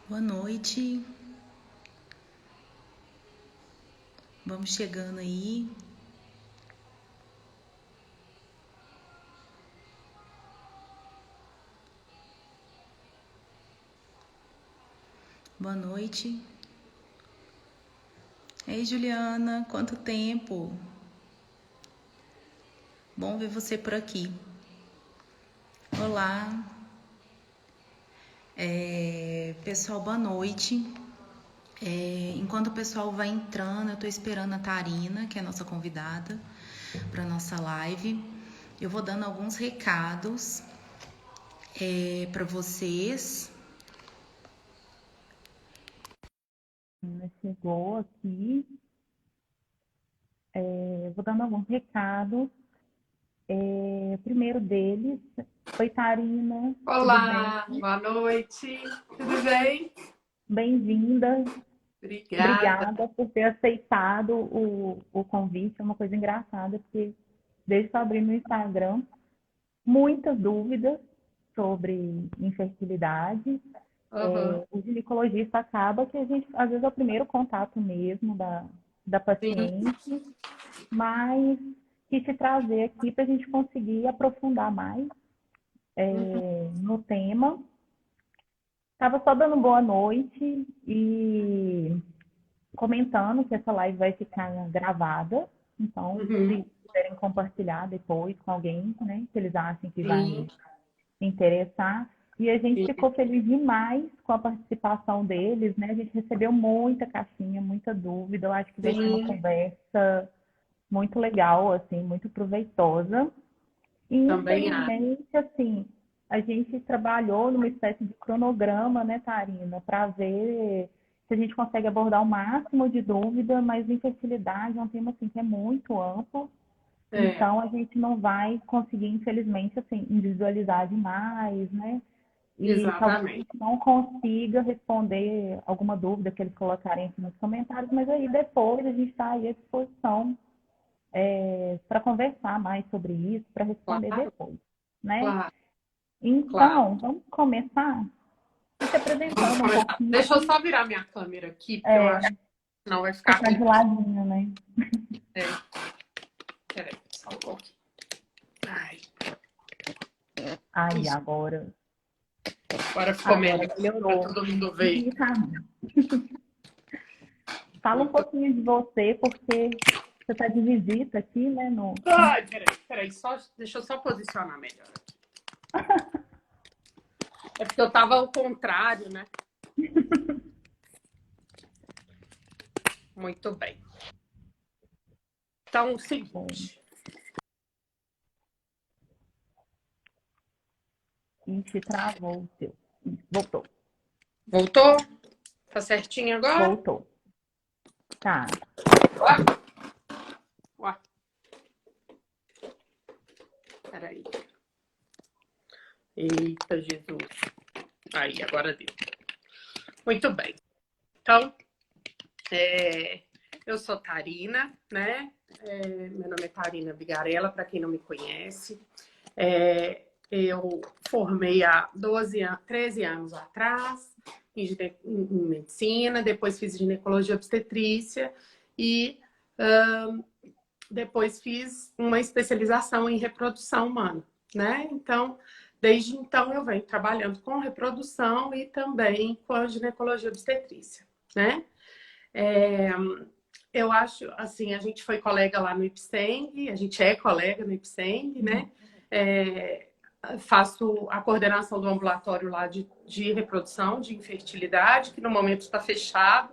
Boa noite, vamos chegando aí. Boa noite. Ei, Juliana, quanto tempo? Bom ver você por aqui. Olá, pessoal, boa noite. Enquanto o pessoal vai entrando, eu tô esperando a Tarina, que é a nossa convidada, para nossa live. Eu vou dando alguns recados para vocês. Chegou aqui, vou dando alguns recados. O primeiro deles, oi Tarina, tudo bem? Olá, boa noite, tudo bem? Bem-vinda, Obrigada. obrigada por ter aceitado o convite. É uma coisa engraçada, porque desde que eu abri no Instagram, muitas dúvidas sobre infertilidade. Uhum. O ginecologista acaba que a gente, às vezes, é o primeiro contato mesmo da Sim. paciente, mas quis te trazer aqui para a gente conseguir aprofundar mais Uhum. no tema. Estava só dando boa noite e comentando que essa live vai ficar gravada. Então, se Uhum. quiserem compartilhar depois com alguém, né, que eles achem que vai Sim. interessar. E a gente Sim. ficou feliz demais com a participação deles, né? A gente recebeu muita caixinha, muita dúvida. Eu acho que vai ser uma Sim. conversa muito legal, assim, muito proveitosa. E, Também há. infelizmente, assim, a gente trabalhou numa espécie de cronograma, né, Tarina, para ver se a gente consegue abordar o máximo de dúvida, mas infertilidade é um tema, assim, que é muito amplo, É, então a gente não vai conseguir, infelizmente, assim, individualizar demais, né? E talvez a exatamente. gente não consiga responder alguma dúvida que eles colocarem aqui nos comentários, mas aí depois a gente está aí à disposição para conversar mais sobre isso, para responder Claro, depois, né? claro, claro. Então, vamos começar se Vamos apresentando um começar. pouquinho. Deixa eu só virar minha câmera aqui, porque eu É, acho que não vai você ficar está ruim. de ladinho, né? É, peraí, só um pouquinho. Ai, Aí, isso. Agora ficou agora melhor para melhorou todo mundo ver. infinitamente. Fala um Muito. pouquinho de você, porque você está de visita aqui, né? No... Ai, peraí, deixa eu só posicionar melhor. É porque eu tava ao contrário, né? Muito bem. Então, o Bom, seguinte. ixi, travou o seu. Voltou, Voltou? Tá certinho agora? voltou. Tá. Ué, ué, peraí. Eita, Jesus. Aí, agora deu. Muito bem. Então, eu sou Tarina, né? Meu nome é Tarina Bigarella, para quem não me conhece. Eu formei há 13 anos atrás em medicina, depois fiz ginecologia e obstetrícia e depois fiz uma especialização em reprodução humana, né? Então, desde então eu venho trabalhando com reprodução e também com a ginecologia e obstetrícia, né? É, eu acho, assim, a gente foi colega lá no IPSENG, a gente é colega no IPSENG, né? É, faço a coordenação do ambulatório lá de reprodução, de infertilidade, que no momento está fechado.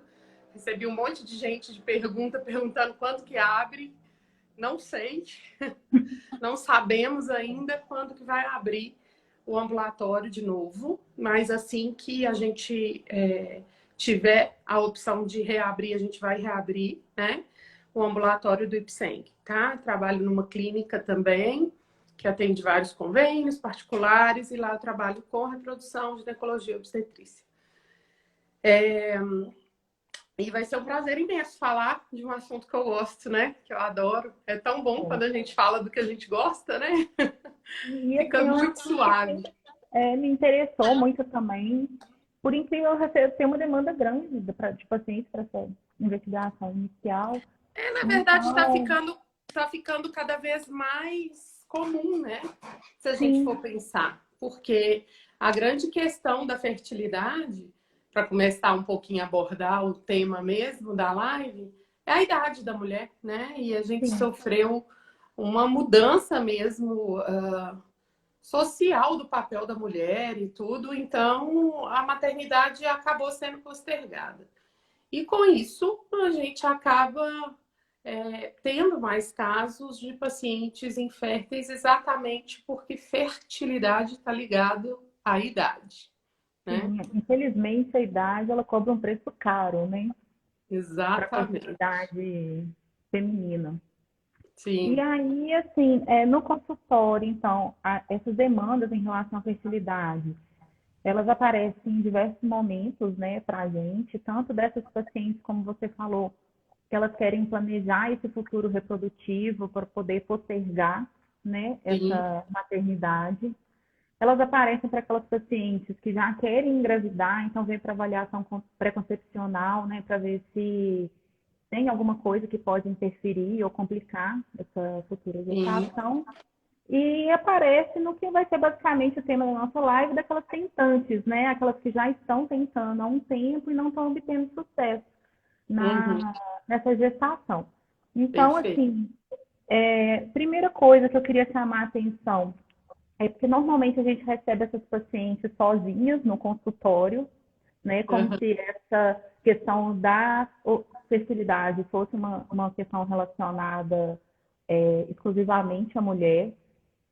Recebi um monte de gente de perguntando quando que abre. Não sei, não sabemos ainda quando que vai abrir o ambulatório de novo, mas assim que a gente tiver a opção de reabrir, a gente vai reabrir, né? O ambulatório do IPSENG, tá? Trabalho numa clínica também, que atende vários convênios particulares, e lá eu trabalho com reprodução, ginecologia e obstetrícia. E vai ser um prazer imenso falar de um assunto que eu gosto, né? Que eu adoro. É tão bom quando a gente fala do que a gente gosta, né? E Fica assim, é um muito assunto suave. que me interessou muito também, por incrível, eu recebo, tem uma demanda grande de pacientes para essa investigação inicial. Na verdade, Então, tá ficando cada vez mais comum, né? Se a gente sim, for pensar. Porque a grande questão da fertilidade, para começar um pouquinho a abordar o tema mesmo da live, é a idade da mulher, né? E a gente sim. sofreu uma mudança mesmo social do papel da mulher e tudo, então a maternidade acabou sendo postergada. E com isso, a gente acaba tendo mais casos de pacientes inférteis exatamente porque fertilidade está ligado à idade, né? Sim, infelizmente a idade ela cobra um preço caro, né, para a Exatamente. fertilidade feminina. E Sim. aí, assim, no consultório, então, essas demandas em relação à fertilidade, elas aparecem em diversos momentos, né, para a gente, tanto dessas pacientes, como você falou, que elas querem planejar esse futuro reprodutivo para poder postergar, né, Sim. essa maternidade. Elas aparecem para aquelas pacientes que já querem engravidar, então vem para avaliação pré-concepcional, né, para ver se tem alguma coisa que pode interferir ou complicar essa futura Sim. gestação. E aparece no que vai ser basicamente o tema da nossa live, daquelas tentantes, né? Aquelas que já estão tentando há um tempo e não estão obtendo sucesso Uhum. nessa gestação. Então, Perfeito. assim, primeira coisa que eu queria chamar a atenção é porque normalmente a gente recebe essas pacientes sozinhas no consultório, né? Como Uhum. se essa questão da fertilidade fosse uma questão relacionada exclusivamente à mulher.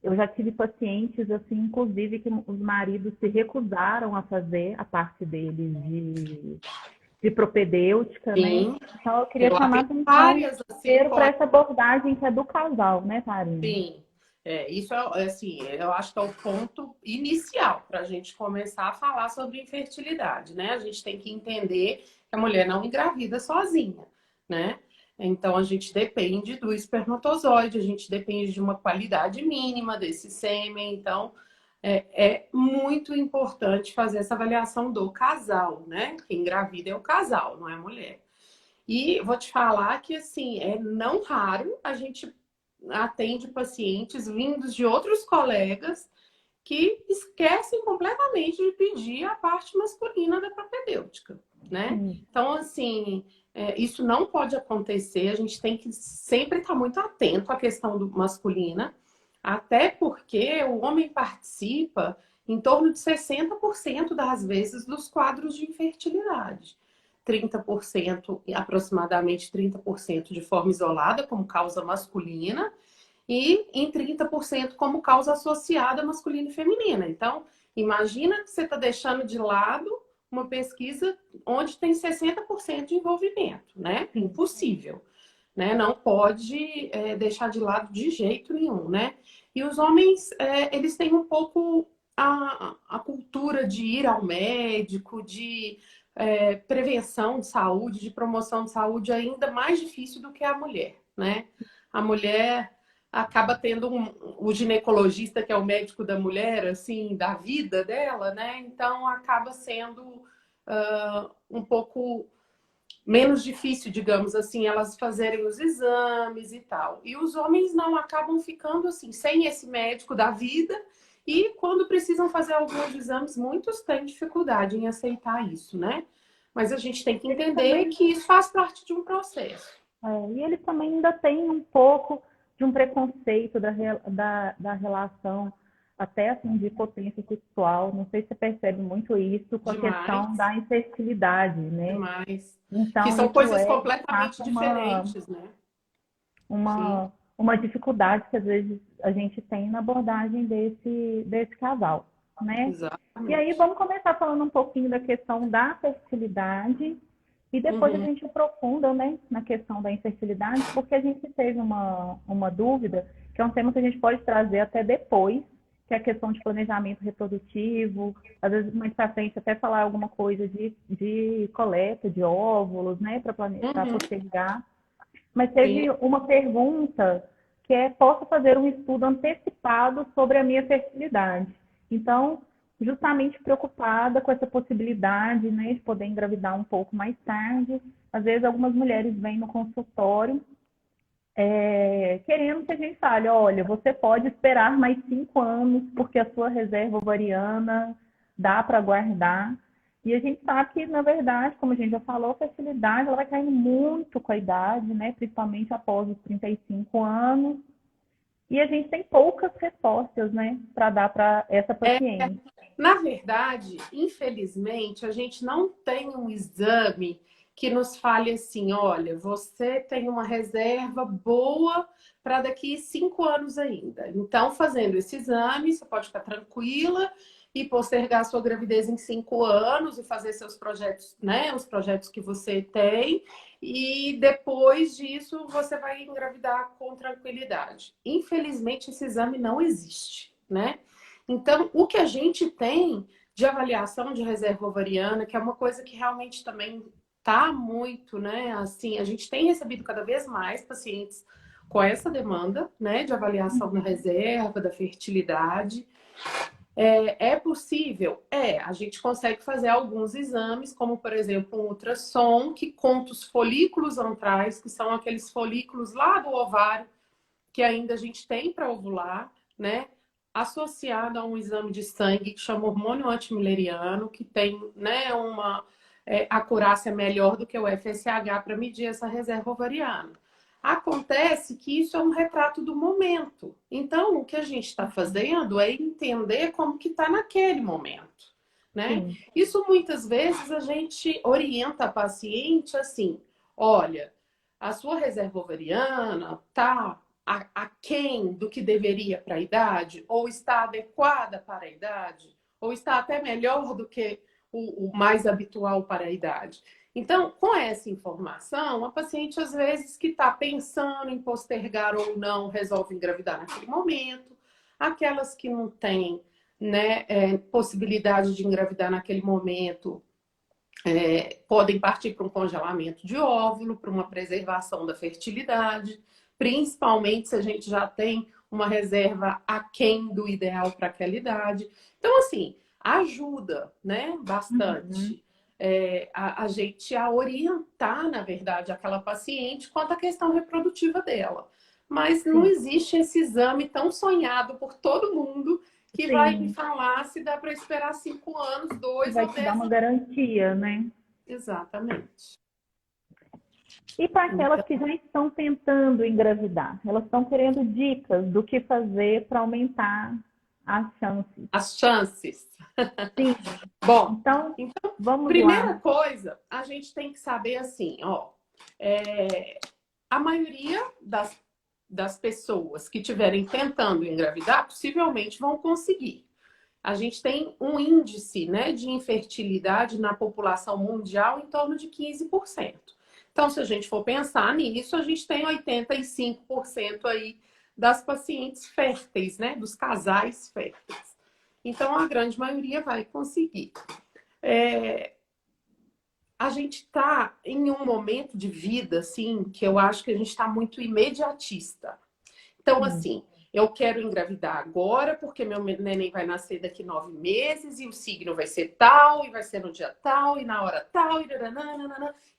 Eu já tive pacientes, assim, inclusive, que os maridos se recusaram a fazer a parte deles de propedêutica, né? Sim. Então, eu queria Eu chamar a tenho atenção várias assim, primeiro para essa abordagem que é do casal, né, Tarina? sim, isso é assim, eu acho que é o ponto inicial para a gente começar a falar sobre infertilidade, né? A gente tem que entender que a mulher não engravida sozinha, né? Então a gente depende do espermatozoide, a gente depende de uma qualidade mínima desse sêmen, então é muito importante fazer essa avaliação do casal, né? Quem engravida é o casal, não é a mulher. E vou te falar que, assim, é não raro a gente atende pacientes vindos de outros colegas que esquecem completamente de pedir a parte masculina da propedêutica, né? Sim, Então, assim, isso não pode acontecer, a gente tem que sempre estar muito atento à questão do masculina, até porque o homem participa em torno de 60% das vezes dos quadros de infertilidade. 30%, aproximadamente 30% de forma isolada, como causa masculina, e em 30% como causa associada masculina e feminina. Então, imagina que você está deixando de lado uma pesquisa onde tem 60% de envolvimento, né? sim. Impossível, né? Não pode deixar de lado de jeito nenhum, né? E os homens, eles têm um pouco a cultura de ir ao médico, de prevenção de saúde, de promoção de saúde ainda mais difícil do que a mulher, né? A mulher acaba tendo o ginecologista, que é o médico da mulher, assim, da vida dela, né? Então acaba sendo um pouco menos difícil, digamos assim, elas fazerem os exames e tal. E os homens não acabam ficando assim, sem esse médico da vida. E quando precisam fazer alguns exames, muitos têm dificuldade em aceitar isso, né? Mas a gente tem que Eles entender também, que isso faz parte de um processo. e eles também ainda têm um pouco de um preconceito da relação até assim de potência sexual. Não sei se você percebe muito isso com a questão Demais, da infertilidade, né? demais. Que Então, são isso coisas é, de completamente fato, diferentes, né? Sim, uma dificuldade que às vezes a gente tem na abordagem desse casal, né? E aí exatamente. vamos começar falando um pouquinho da questão da fertilidade e depois a Uhum. gente aprofunda, né, na questão da infertilidade, porque a gente teve uma dúvida, que é um tema que a gente pode trazer até depois, que é a questão de planejamento reprodutivo, às vezes mais para frente até falar alguma coisa de coleta de óvulos, né, para Uhum. postergar. Mas Sim. teve uma pergunta que é: posso fazer um estudo antecipado sobre a minha fertilidade? Então, justamente preocupada com essa possibilidade, né, de poder engravidar um pouco mais tarde. Às vezes, algumas mulheres vêm no consultório querendo que a gente fale, olha, você pode esperar mais 5 anos, porque a sua reserva ovariana dá para guardar. E a gente sabe que, na verdade, como a gente já falou, a fertilidade ela vai caindo muito com a idade, né? Principalmente após os 35 anos. E a gente tem poucas respostas, né, para dar para essa É, paciente. na verdade, infelizmente, a gente não tem um exame que nos fale assim, olha, você tem uma reserva boa para daqui 5 anos ainda. Então, fazendo esse exame, você pode ficar tranquila e postergar a sua gravidez em 5 anos e fazer seus projetos, né? Os projetos que você tem. E depois disso, você vai engravidar com tranquilidade. Infelizmente, esse exame não existe, né? Então, o que a gente tem de avaliação de reserva ovariana, que é uma coisa que realmente também tá muito, né? Assim, a gente tem recebido cada vez mais pacientes com essa demanda, né? De avaliação da reserva, da fertilidade. É possível? A gente consegue fazer alguns exames, como por exemplo um ultrassom, que conta os folículos antrais, que são aqueles folículos lá do ovário que ainda a gente tem para ovular, né? Associado a um exame de sangue que chama hormônio antimileriano, que tem, né, uma acurácia melhor do que o FSH para medir essa reserva ovariana. Acontece que isso é um retrato do momento. Então, o que a gente está fazendo é entender como que está naquele momento, né? Sim. Isso muitas vezes a gente orienta a paciente assim, olha, a sua reserva ovariana está aquém do que deveria para a idade, ou está adequada para a idade, ou está até melhor do que o mais habitual para a idade. Então, com essa informação, a paciente, às vezes, que está pensando em postergar ou não, resolve engravidar naquele momento. Aquelas que não têm, né, possibilidade de engravidar naquele momento, podem partir para um congelamento de óvulo, para uma preservação da fertilidade, principalmente se a gente já tem uma reserva aquém do ideal para aquela idade. Então, assim, ajuda, né, Uhum. bastante a gente a orientar, na verdade, aquela paciente quanto à questão reprodutiva dela. Mas não Sim, existe esse exame tão sonhado por todo mundo que vai me sim. falar se dá para esperar 5 anos, Que 2 vai ou te dar 10 uma anos. garantia, né? Exatamente. E para aquelas Então, que já estão tentando engravidar, elas estão querendo dicas do que fazer para aumentar as chances. as chances. Sim, Bom, então então, vamos primeira lá. coisa, a gente tem que saber assim, ó, a maioria das pessoas que estiverem tentando engravidar, possivelmente vão conseguir. A gente tem um índice, né, de infertilidade na população mundial em torno de 15%. Então, se a gente for pensar nisso, a gente tem 85% aí das pacientes férteis, né, dos casais férteis. Então, a grande maioria vai conseguir. A gente está em um momento de vida, assim, que eu acho que a gente está muito imediatista. Então, Sim, assim, eu quero engravidar agora, porque meu neném vai nascer daqui 9 meses, e o signo vai ser tal, e vai ser no dia tal, e na hora tal,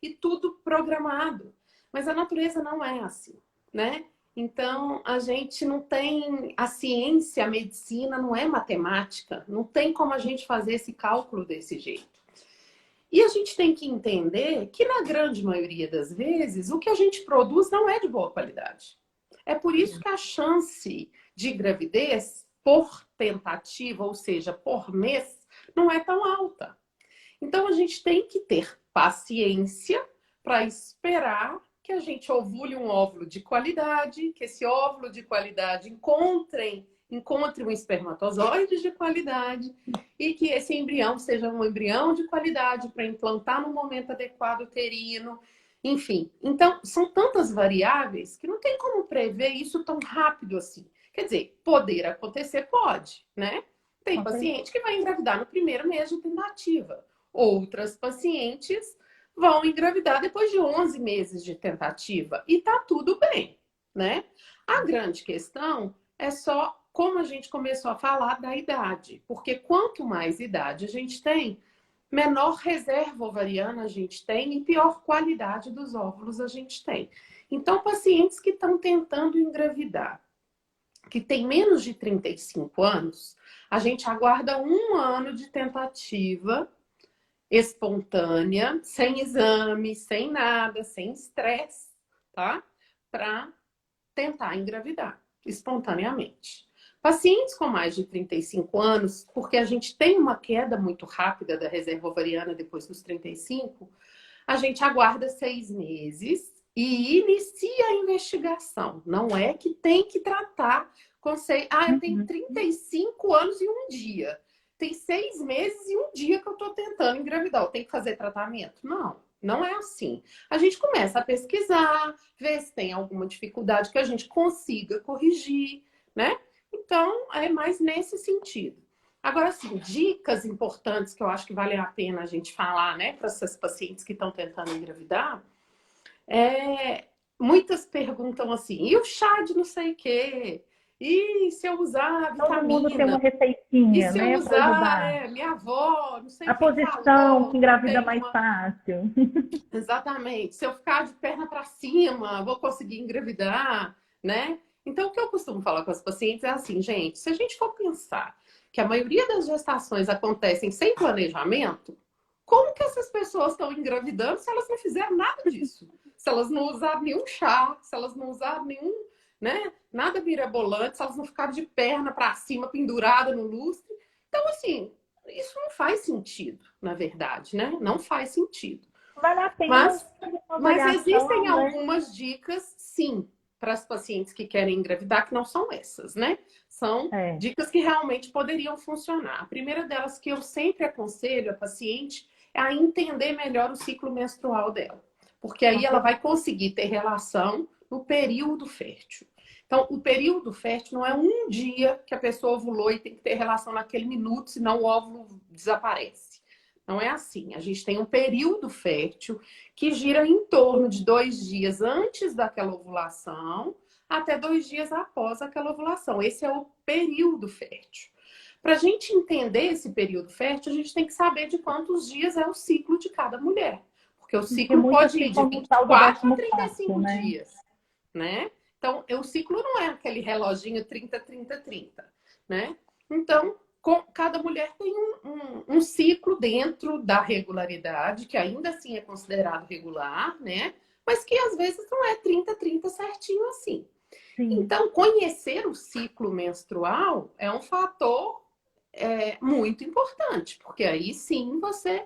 e tudo programado. Mas a natureza não é assim, né? Então, a gente não tem. A ciência, a medicina não é matemática, não tem como a gente fazer esse cálculo desse jeito. E a gente tem que entender que, na grande maioria das vezes, o que a gente produz não é de boa qualidade. É por isso que a chance de gravidez por tentativa, ou seja, por mês, não é tão alta. Então a gente tem que ter paciência para esperar que a gente ovule um óvulo de qualidade, que esse óvulo de qualidade encontre um espermatozoide de qualidade e que esse embrião seja um embrião de qualidade para implantar no momento adequado uterino. Enfim, então são tantas variáveis que não tem como prever isso tão rápido assim. Quer dizer, poder acontecer pode, né? Tem com certeza. paciente que vai engravidar no primeiro mês de tentativa. Outras pacientes vão engravidar depois de 11 meses de tentativa e tá tudo bem, né? A grande questão é só como a gente começou a falar da idade. Porque quanto mais idade a gente tem, menor reserva ovariana a gente tem e pior qualidade dos óvulos a gente tem. Então, pacientes que estão tentando engravidar, que tem menos de 35 anos, a gente aguarda 1 ano de tentativa espontânea, sem exame, sem nada, sem estresse, tá? Para tentar engravidar espontaneamente. Pacientes com mais de 35 anos, porque a gente tem uma queda muito rápida da reserva ovariana depois dos 35, a gente aguarda 6 meses e inicia a investigação. Não é que tem que tratar com eu tenho 35 anos e 1 dia. Tem 6 meses e 1 dia que eu estou tentando engravidar. Eu tenho que fazer tratamento? Não, não é assim. A gente começa a pesquisar, ver se tem alguma dificuldade que a gente consiga corrigir, né? Então, é mais nesse sentido. Agora, assim, dicas importantes que eu acho que vale a pena a gente falar, né, para essas pacientes que estão tentando engravidar, muitas perguntam assim, e o chá de não sei o quê? E se eu usar Todo mundo tem uma vitamina? E receitinha, se eu né, para usar, ajudar. minha avó, não sei A quem posição falou, que que engravida tem mais uma... fácil. Exatamente. Se eu ficar de perna para cima, vou conseguir engravidar, né? Então, o que eu costumo falar com as pacientes é assim, gente, se a gente for pensar que a maioria das gestações acontecem sem planejamento, como que essas pessoas estão engravidando se elas não fizeram nada disso? Se elas não usaram nenhum chá, se elas não usaram nenhum, né, nada mirabolante, se elas não ficaram de perna para cima, pendurada no lustre. Então, assim, isso não faz sentido, na verdade, né? Não faz sentido. Vale a pena Mas, fazer uma mas existem avaliação, né? algumas dicas, sim, para as pacientes que querem engravidar, que não são essas, né? São É. dicas que realmente poderiam funcionar. A primeira delas que eu sempre aconselho a paciente é a entender melhor o ciclo menstrual dela. Porque aí ela vai conseguir ter relação no período fértil. Então, o período fértil não é 1 dia que a pessoa ovulou e tem que ter relação naquele minuto, senão o óvulo desaparece. Não é assim. A gente tem um período fértil que gira em torno de 2 dias antes daquela ovulação até 2 dias após aquela ovulação. Esse é o período fértil. Para a gente entender esse período fértil, a gente tem que saber de quantos dias é o ciclo de cada mulher. Porque o Porque ciclo muitas pode ir de ficam no tal do 24 a 14º, 35 né? dias, né? Então, o ciclo não é aquele reloginho 30, 30, 30, né? Então, cada mulher tem um ciclo dentro da regularidade, que ainda assim é considerado regular, né? Mas que às vezes não é 30, 30 certinho assim. Sim. Então, conhecer o ciclo menstrual é um fator muito importante, porque aí sim você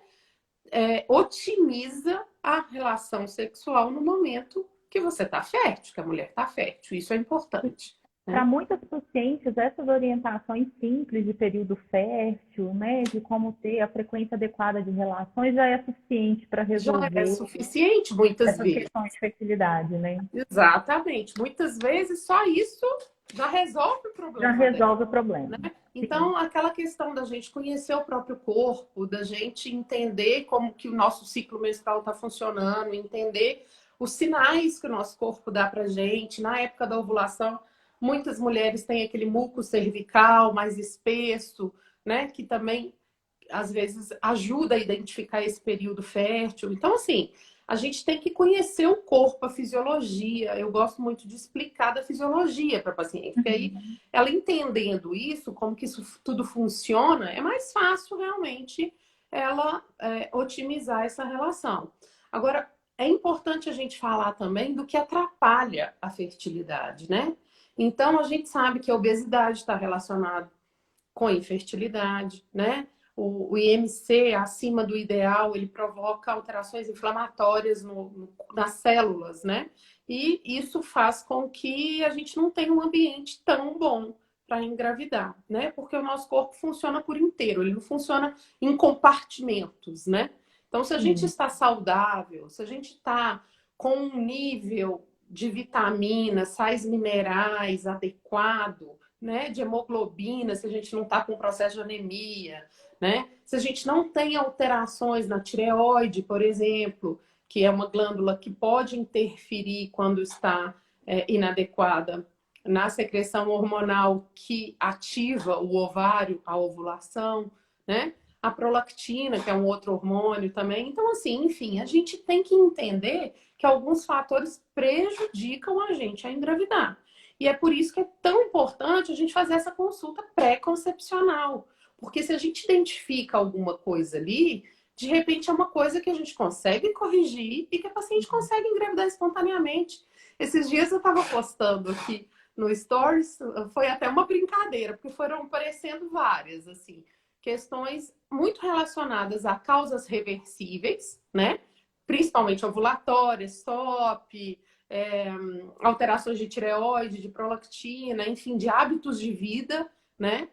otimiza a relação sexual no momento que você está fértil, que a mulher está fértil. Isso é importante. Para Né? muitas pacientes, essas orientações simples de período fértil, né, de como ter a frequência adequada de relações, já é suficiente para Já é resolver suficiente muitas essas vezes. questões de fertilidade, né? Exatamente. Muitas vezes só isso já resolve o Já problema dela. resolve o problema. Né? Sim. Então, aquela questão da gente conhecer o próprio corpo, da gente entender como que o nosso ciclo menstrual está funcionando, entender os sinais que o nosso corpo dá para gente. Na época da ovulação, muitas mulheres têm aquele muco cervical mais espesso, né? Que também, às vezes, ajuda a identificar esse período fértil. Então, assim, a gente tem que conhecer o corpo, a fisiologia. Eu gosto muito de explicar da fisiologia para a paciente, porque aí ela entendendo isso, como que isso tudo funciona, é mais fácil realmente ela otimizar essa relação. Agora, é importante a gente falar também do que atrapalha a fertilidade, né? Então, a gente sabe que a obesidade está relacionada com infertilidade, né? O IMC acima do ideal, ele provoca alterações inflamatórias nas células, né? E isso faz com que a gente não tenha um ambiente tão bom para engravidar, né? Porque o nosso corpo funciona por inteiro, ele não funciona em compartimentos, né? Então, se a gente está saudável, se a gente está com um nível de vitaminas, sais minerais adequado, né, de hemoglobina, se a gente não está com processo de anemia, né? Se a gente não tem alterações na tireoide, por exemplo, que é uma glândula que pode interferir quando está inadequada na secreção hormonal que ativa o ovário, a ovulação, né? A prolactina, que é um outro hormônio também. Então, assim, enfim, a gente tem que entender que alguns fatores prejudicam a gente a engravidar. E é por isso que é tão importante a gente fazer essa consulta pré-concepcional. Porque se a gente identifica alguma coisa ali, de repente é uma coisa que a gente consegue corrigir e que a paciente consegue engravidar espontaneamente. Esses dias eu estava postando aqui no Stories, foi até uma brincadeira, porque foram aparecendo várias, assim, questões muito relacionadas a causas reversíveis, né? Principalmente ovulatórias, SOP, alterações de tireoide, de prolactina, enfim, de hábitos de vida, né?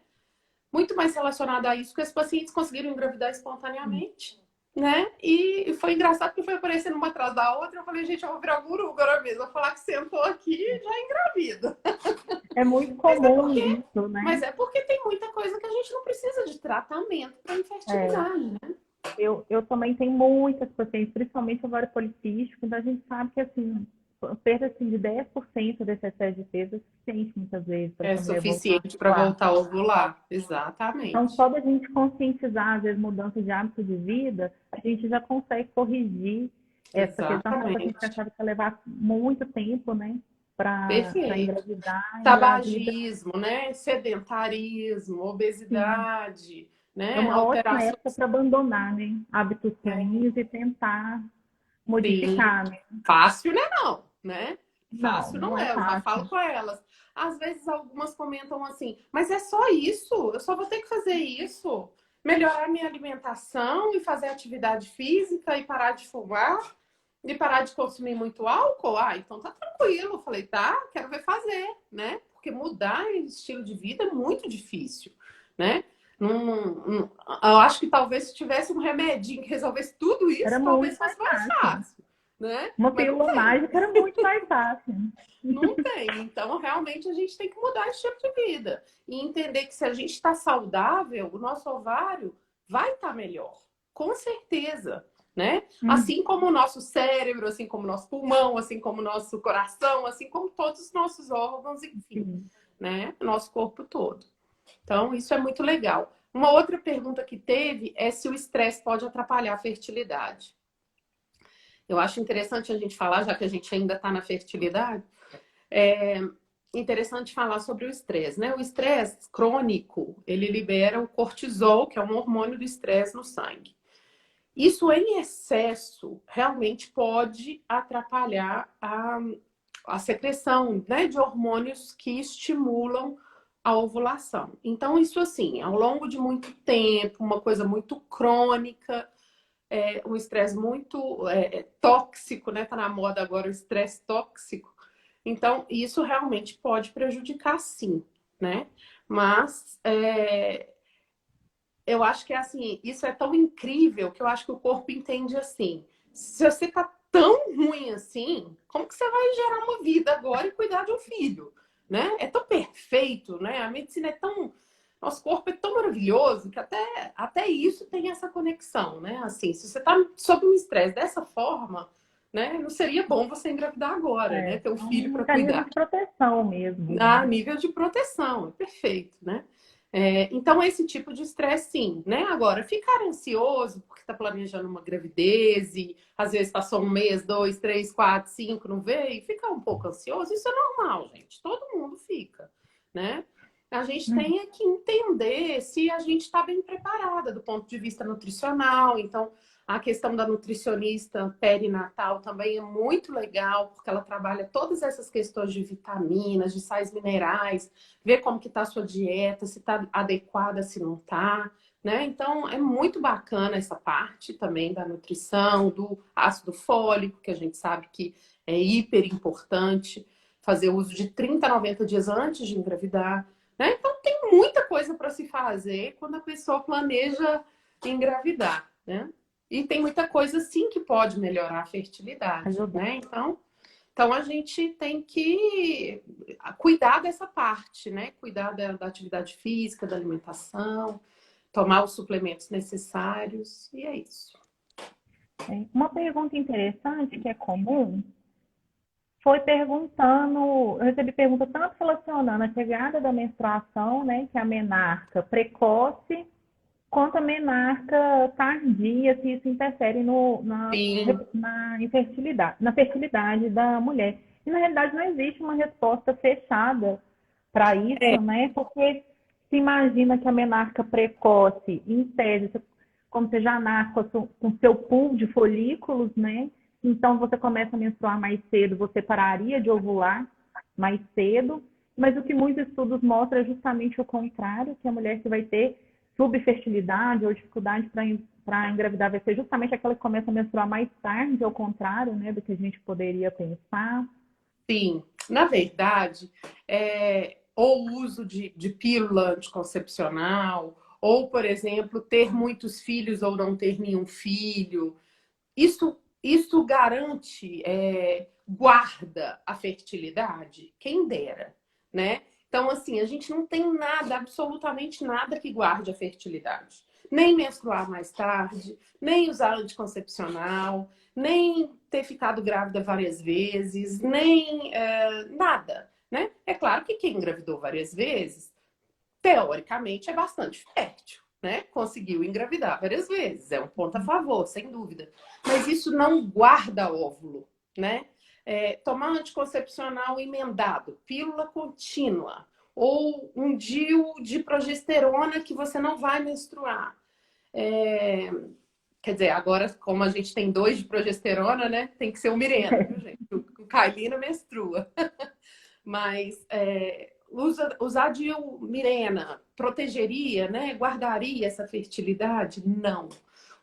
Muito mais relacionado a isso que os pacientes conseguiram engravidar espontaneamente, né? E foi engraçado porque foi aparecendo uma atrás da outra. Eu falei, gente, eu vou virar guru agora mesmo. Vou falar que sentou aqui e já engravida. É muito Mas é comum porque, isso, né? mas é porque tem muita coisa que a gente não precisa de tratamento para É, infertilidade, né? eu também tenho muitas pacientes, principalmente ovário policístico, então a gente sabe que, assim, perda assim, de 10% desse excesso de peso é suficiente muitas vezes para É essa mulher voltar suficiente a para ovular. voltar a ovular. Então, Exatamente. só da gente conscientizar, às vezes, mudança de hábito de vida, a gente já consegue corrigir essa questão que a paciente Exatamente. achava que ia levar muito tempo, né, para Perfeito. engravidar, engravida. Tabagismo, né? Sedentarismo, Sim, obesidade, é né? uma ótima época Alterações. para abandonar, né, hábitos ruins e tentar Sim. modificar, né? Fácil não é não, né? Não, Fácil não não é é, eu já falo fácil. com elas. Às vezes algumas comentam assim, mas é só isso? Eu só vou ter que fazer isso? Melhorar minha alimentação e fazer atividade física e parar de fumar e parar de consumir muito álcool? Ah, então tá tranquilo. Eu falei, tá, quero ver fazer, né? Porque mudar estilo de vida é muito difícil, né? Eu acho que talvez se tivesse um remedinho que resolvesse tudo Era isso, muito talvez mais fosse mais fácil. fácil, né? Uma Mas não pílula tem, mágica era muito mais fácil. não tem. Então, realmente, a gente tem que mudar esse tipo de vida e entender que se a gente está saudável, o nosso ovário vai estar melhor, com certeza, né? Uhum. Assim como o nosso cérebro, assim como o nosso pulmão, assim como o nosso coração, assim como todos os nossos órgãos, enfim, Sim. né? Nosso corpo todo. Então, isso é muito legal. Uma outra pergunta que teve é se o estresse pode atrapalhar a fertilidade. Eu acho interessante a gente falar, já que a gente ainda está na fertilidade, é interessante falar sobre o estresse, né? O estresse crônico, ele libera o cortisol, que é um hormônio do estresse no sangue. Isso em excesso realmente pode atrapalhar a secreção, né, de hormônios que estimulam a ovulação. Então, isso assim, ao longo de muito tempo, uma coisa muito crônica, um estresse muito tóxico, né? Tá na moda agora o estresse tóxico. Então, isso realmente pode prejudicar, sim, né? Mas eu acho que é assim, isso é tão incrível que eu acho que o corpo entende assim. Se você tá tão ruim assim, como que você vai gerar uma vida agora e cuidar de um filho, né? É tão perfeito, né? A medicina é tão, nosso corpo é tão maravilhoso que até isso tem essa conexão, né? Assim, se você tá sob um estresse dessa forma, né? Não seria bom você engravidar agora, né? Ter um É filho um para mecanismo cuidar de proteção mesmo, a né? nível de proteção, é perfeito, né? Então, esse tipo de estresse, sim, né? Agora, ficar ansioso porque está planejando uma gravidez e às vezes passou um mês, dois, três, quatro, cinco, não veio, e ficar um pouco ansioso, isso é normal, gente. Todo mundo fica, né? A gente Uhum. tem que entender se a gente está bem preparada do ponto de vista nutricional. Então, a questão da nutricionista perinatal também é muito legal, porque ela trabalha todas essas questões de vitaminas, de sais minerais, ver como que está a sua dieta, se está adequada, se não está, né? Então, é muito bacana essa parte também da nutrição, do ácido fólico, que a gente sabe que é hiper importante, fazer uso de 30 a 90 dias antes de engravidar, né? Então, tem muita coisa para se fazer quando a pessoa planeja engravidar, né? E tem muita coisa sim que pode melhorar a fertilidade, Ajudar. né? Então a gente tem que cuidar dessa parte, né? Cuidar da atividade física, da alimentação, tomar os suplementos necessários, e é isso. Uma pergunta interessante que é comum foi perguntando, eu recebi pergunta tanto relacionando a chegada da menstruação, né, que é a menarca precoce, quanto a menarca tardia, se isso interfere Sim, na fertilidade da mulher. E, na realidade, não existe uma resposta fechada para é, isso, né? Porque se imagina que a menarca precoce, em tese, como você já nasce com seu pool de folículos, né? Então, você começa a menstruar mais cedo, você pararia de ovular mais cedo. Mas o que muitos estudos mostram é justamente o contrário, que a mulher que vai ter subfertilidade ou dificuldade para engravidar vai ser justamente aquela que começa a menstruar mais tarde, ao contrário, né, do que a gente poderia pensar. sim. Na verdade, ou o uso de pílula anticoncepcional, ou, por exemplo, ter muitos filhos ou não ter nenhum filho. Isso garante, guarda a fertilidade? Quem dera, né? Então, assim, a gente não tem nada, absolutamente nada que guarde a fertilidade. Nem menstruar mais tarde, nem usar anticoncepcional, nem ter ficado grávida várias vezes, nem nada, né? É claro que quem engravidou várias vezes teoricamente, é bastante fértil, né? Conseguiu engravidar várias vezes, é um ponto a favor, sem dúvida. Mas isso não guarda óvulo, né? Tomar anticoncepcional emendado, pílula contínua, ou um DIU de progesterona que você não vai menstruar. É, Quer dizer, agora, como a gente tem 2 de progesterona, né? Tem que ser o Mirena, viu, gente? O Kylie menstrua. Mas usar de Mirena protegeria, né? Guardaria essa fertilidade? Não.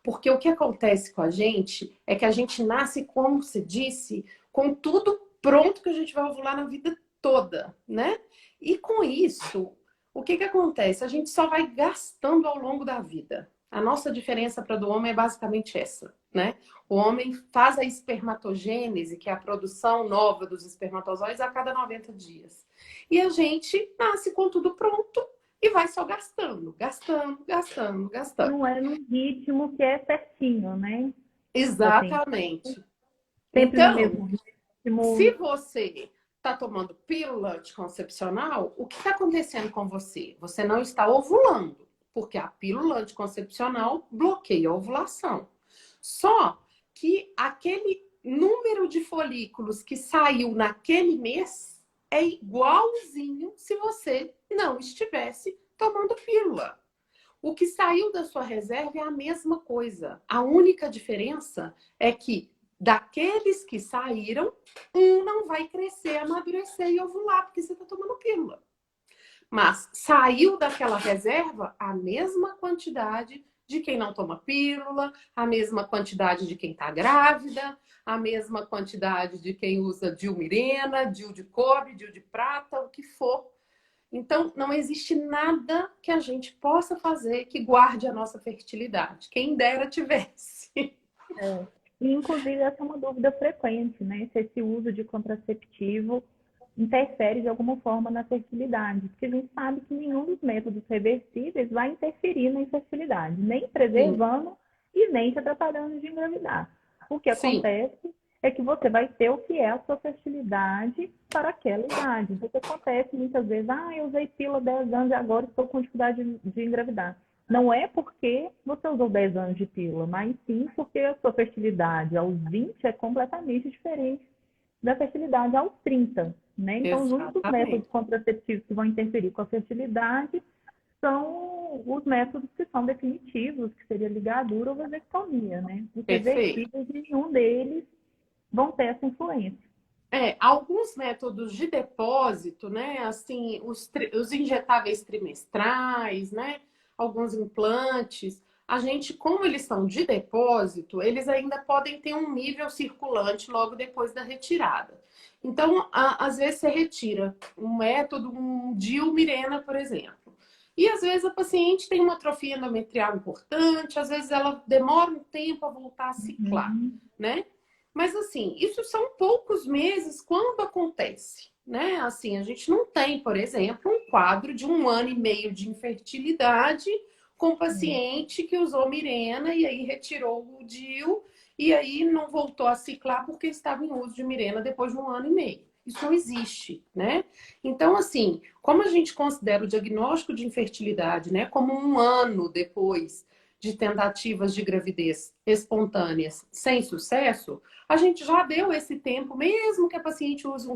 Porque o que acontece com a gente é que a gente nasce, como se disse, com tudo pronto que a gente vai ovular na vida toda, né? E com isso, o que que acontece? A gente só vai gastando ao longo da vida. A nossa diferença para do homem é basicamente essa, né? O homem faz a espermatogênese, que é a produção nova dos espermatozoides, a cada 90 dias. E a gente nasce com tudo pronto e vai só gastando, gastando, gastando, gastando. Não é num ritmo que é certinho, né? Assim, Exatamente. sempre no Então, mesmo se ritmo. você está tomando pílula anticoncepcional, o que está acontecendo com você? Você não está ovulando, porque a pílula anticoncepcional bloqueia a ovulação. Só que aquele número de folículos que saiu naquele mês é igualzinho se você não estivesse tomando pílula. O que saiu da sua reserva é a mesma coisa. A única diferença é que daqueles que saíram, um não vai crescer, amadurecer e ovular, porque você está tomando pílula. Mas saiu daquela reserva a mesma quantidade de quem não toma pílula, a mesma quantidade de quem está grávida, a mesma quantidade de quem usa DIU Mirena, DIU de cobre, DIU de prata, o que for. Então, não existe nada que a gente possa fazer que guarde a nossa fertilidade. Quem dera tivesse. É. E, inclusive, essa é uma dúvida frequente, né? Se esse uso de contraceptivo interfere de alguma forma na fertilidade. Porque a gente sabe que nenhum dos métodos reversíveis vai interferir na infertilidade, nem Sim, preservando e nem te atrapalhando de engravidar. O que sim, acontece é que você vai ter o que é a sua fertilidade para aquela idade. Então, o que acontece muitas vezes, eu usei pílula 10 anos e agora estou com dificuldade de engravidar. Não é porque você usou 10 anos de pílula, mas sim porque a sua fertilidade aos 20 é completamente diferente da fertilidade aos 30, né? Então, os únicos métodos exatamente. contraceptivos que vão interferir com a fertilidade são os métodos que são definitivos, que seria ligadura ou vasectomia, né? Os Perfeito. reversíveis, nenhum deles vão ter essa influência. Alguns métodos de depósito, né? Assim, os injetáveis trimestrais, né? Alguns implantes. A gente, como eles são de depósito, eles ainda podem ter um nível circulante logo depois da retirada. Então, às vezes você retira um método, um Mirena, por exemplo. E às vezes a paciente tem uma atrofia endometrial importante, às vezes ela demora um tempo a voltar a ciclar, Uhum. né? Mas assim, isso são poucos meses quando acontece, né? Assim, a gente não tem, por exemplo, um quadro de 1 ano e meio de infertilidade com paciente que usou Mirena e aí retirou o DIU e aí não voltou a ciclar porque estava em uso de Mirena depois de 1 ano e meio. Isso não existe, né? Então, assim, como a gente considera o diagnóstico de infertilidade, né, como 1 ano depois de tentativas de gravidez espontâneas sem sucesso, a gente já deu esse tempo, mesmo que a paciente use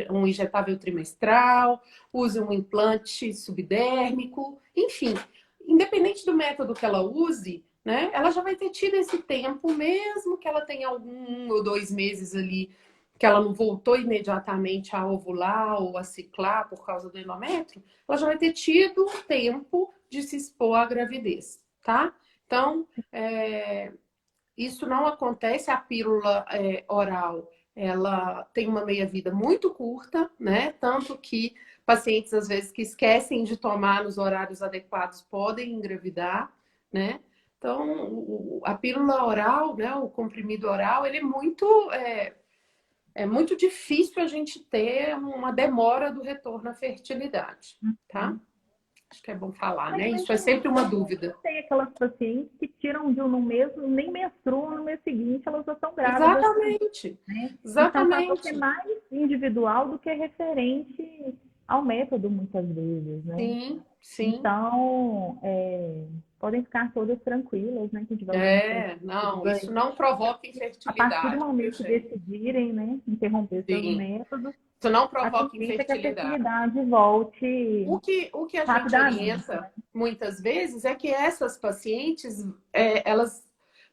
um injetável trimestral, use um implante subdérmico, enfim, independente do método que ela use, né, ela já vai ter tido esse tempo, mesmo que ela tenha 1 ou 2 meses ali que ela não voltou imediatamente a ovular ou a ciclar por causa do endométrio, ela já vai ter tido o tempo de se expor à gravidez, tá? Então, isso não acontece, a pílula oral, ela tem uma meia-vida muito curta, né? Tanto que pacientes, às vezes, que esquecem de tomar nos horários adequados podem engravidar, né? Então, a pílula oral, né, o comprimido oral, ele é muito difícil a gente ter uma demora do retorno à fertilidade, tá? Acho que é bom falar, né? Isso é sempre uma dúvida. Tem aquelas pacientes que tiram de um no mesmo, nem menstruam no mês seguinte, elas já estão grávidas. Exatamente. Né? Exatamente. Então, acaba ser mais individual do que referente ao método, muitas vezes, né? Sim, sim. Então, podem ficar todas tranquilas, né? Que a gente vai não, isso não provoca a partir do infertilidade, momento que decidirem, né, interromper seus métodos, isso não a provoca tendência é que a infertilidade. fertilidade volte O que a gente rapidamente. orienta muitas vezes é que essas pacientes elas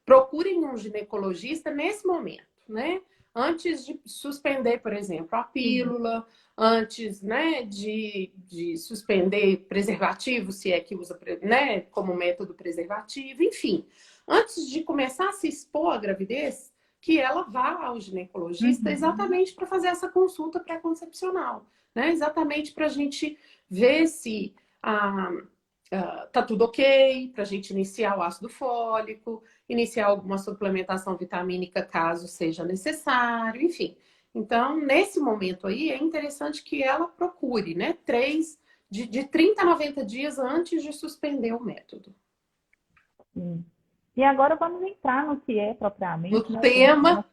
procurem um ginecologista nesse momento, né? Antes de suspender, por exemplo, a pílula, antes, né, de suspender preservativo, se é que usa, né, como método preservativo, enfim. Antes de começar a se expor à gravidez, que ela vá ao ginecologista exatamente para fazer essa consulta pré-concepcional, né? Exatamente para a gente ver se tá tudo ok, para a gente iniciar o ácido fólico, iniciar alguma suplementação vitamínica caso seja necessário, enfim. Então, nesse momento aí, é interessante que ela procure, né? De 30 a 90 dias antes de suspender o método. E agora vamos entrar no que é propriamente, No né, tema,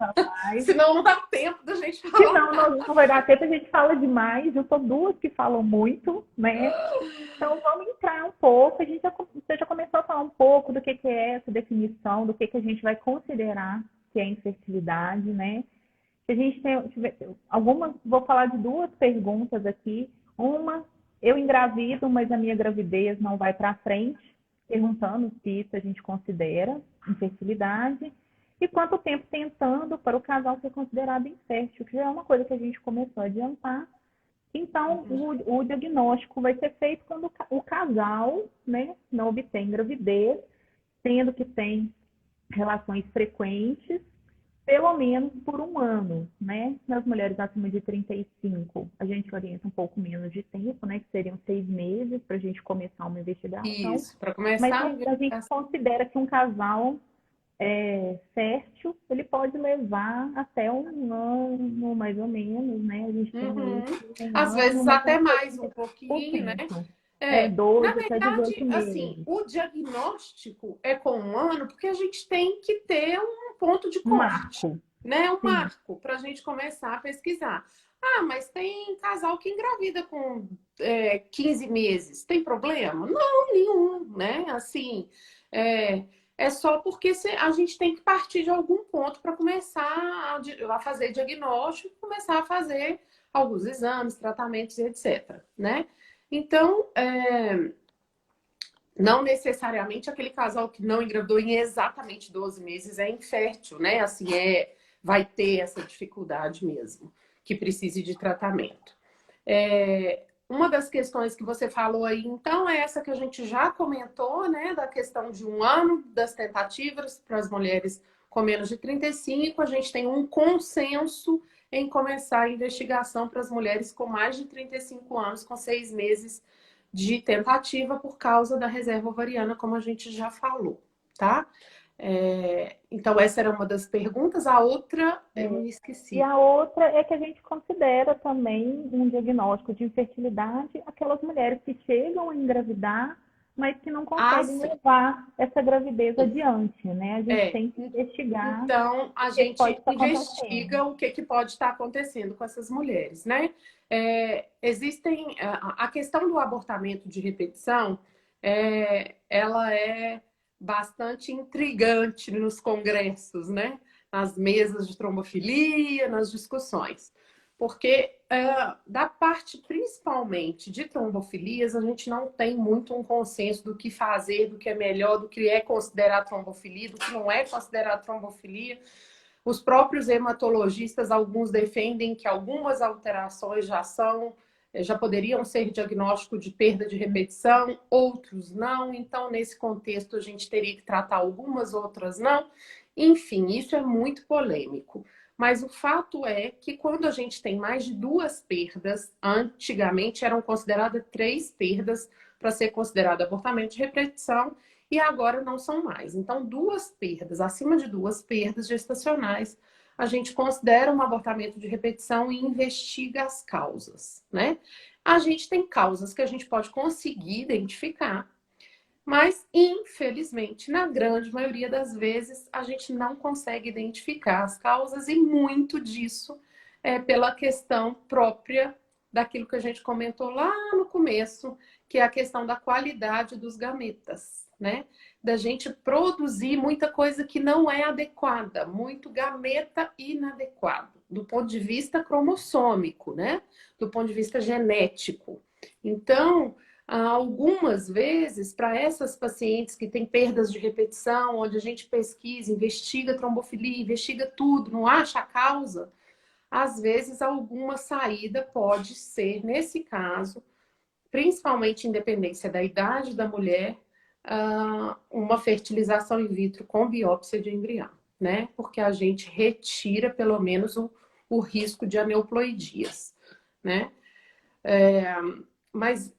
senão não dá tempo da gente falar. Senão não vai dar tempo, a gente fala demais. Eu sou duas que falam muito, né? Então vamos entrar um pouco. Você já começou a falar um pouco do que é essa definição, do que a gente vai considerar que é infertilidade, né? Se a gente tem algumas, vou falar de duas perguntas aqui. Uma, eu engravido, mas a minha gravidez não vai para frente, perguntando se isso a gente considera infertilidade. E quanto tempo tentando para o casal ser considerado infértil, que já é uma coisa que a gente começou a adiantar. Então, o diagnóstico vai ser feito quando o casal, né, não obtém gravidez, sendo que tem relações frequentes, pelo menos por 1 ano, né? Nas mulheres acima de 35, a gente orienta um pouco menos de tempo, né? Que seriam 6 meses para a gente começar uma investigação. Isso, para começar mas a gente considera que um casal fértil, ele pode levar até 1 ano, mais ou menos, né? A gente tem às vezes até mais um pouquinho, né? 12 na até verdade, 18 meses. assim, o diagnóstico é com 1 ano porque a gente tem que ter um ponto de corte, né? Um marco para a gente começar a pesquisar. Ah, mas tem casal que engravida com 15 meses. Tem problema? Não, nenhum, né? Assim, é só porque a gente tem que partir de algum ponto para começar a fazer diagnóstico, começar a fazer alguns exames, tratamentos, etc, né? Então, não necessariamente aquele casal que não engravidou em exatamente 12 meses é infértil, né? Assim, vai ter essa dificuldade mesmo, que precise de tratamento. Uma das questões que você falou aí, então, é essa que a gente já comentou, né? Da questão de 1 ano das tentativas para as mulheres com menos de 35. A gente tem um consenso em começar a investigação para as mulheres com mais de 35 anos, com 6 meses de tentativa por causa da reserva ovariana, como a gente já falou, tá? Então, essa era uma das perguntas. A outra, eu me esqueci. E a outra é que a gente considera também um diagnóstico de infertilidade aquelas mulheres que chegam a engravidar, mas que não Ah, conseguem sim. levar essa gravidez adiante, né? A gente É. tem que investigar Então, a o que pode gente estar acontecendo. investiga o que, que pode estar acontecendo com essas mulheres, né? Existem a questão do abortamento de repetição, ela é bastante intrigante nos congressos, né? Nas mesas de trombofilia, nas discussões. Porque da parte principalmente de trombofilias, a gente não tem muito um consenso do que fazer, do que é melhor, do que é considerado trombofilia, do que não é considerado trombofilia. Os próprios hematologistas, alguns defendem que algumas alterações já poderiam ser diagnóstico de perda de repetição, outros não. Então, nesse contexto, a gente teria que tratar algumas, outras não. Enfim, isso é muito polêmico. Mas o fato é que quando a gente tem mais de 2 perdas, antigamente eram consideradas 3 perdas para ser considerado abortamento de repetição, e agora não são mais. Então, 2 perdas, acima de 2 perdas gestacionais, a gente considera um abortamento de repetição e investiga as causas, né? A gente tem causas que a gente pode conseguir identificar, mas, infelizmente, na grande maioria das vezes, a gente não consegue identificar as causas e muito disso é pela questão própria daquilo que a gente comentou lá no começo, que é a questão da qualidade dos gametas, né? Da gente produzir muita coisa que não é adequada, muito gameta inadequado, do ponto de vista cromossômico, né? Do ponto de vista genético. Então, algumas vezes, para essas pacientes que têm perdas de repetição, onde a gente pesquisa, investiga trombofilia, investiga tudo, não acha a causa, às vezes alguma saída pode ser, nesse caso, principalmente em dependência da idade da mulher, uma fertilização in vitro com biópsia de embrião, né? Porque a gente retira pelo menos o risco de aneuploidias, né? Mas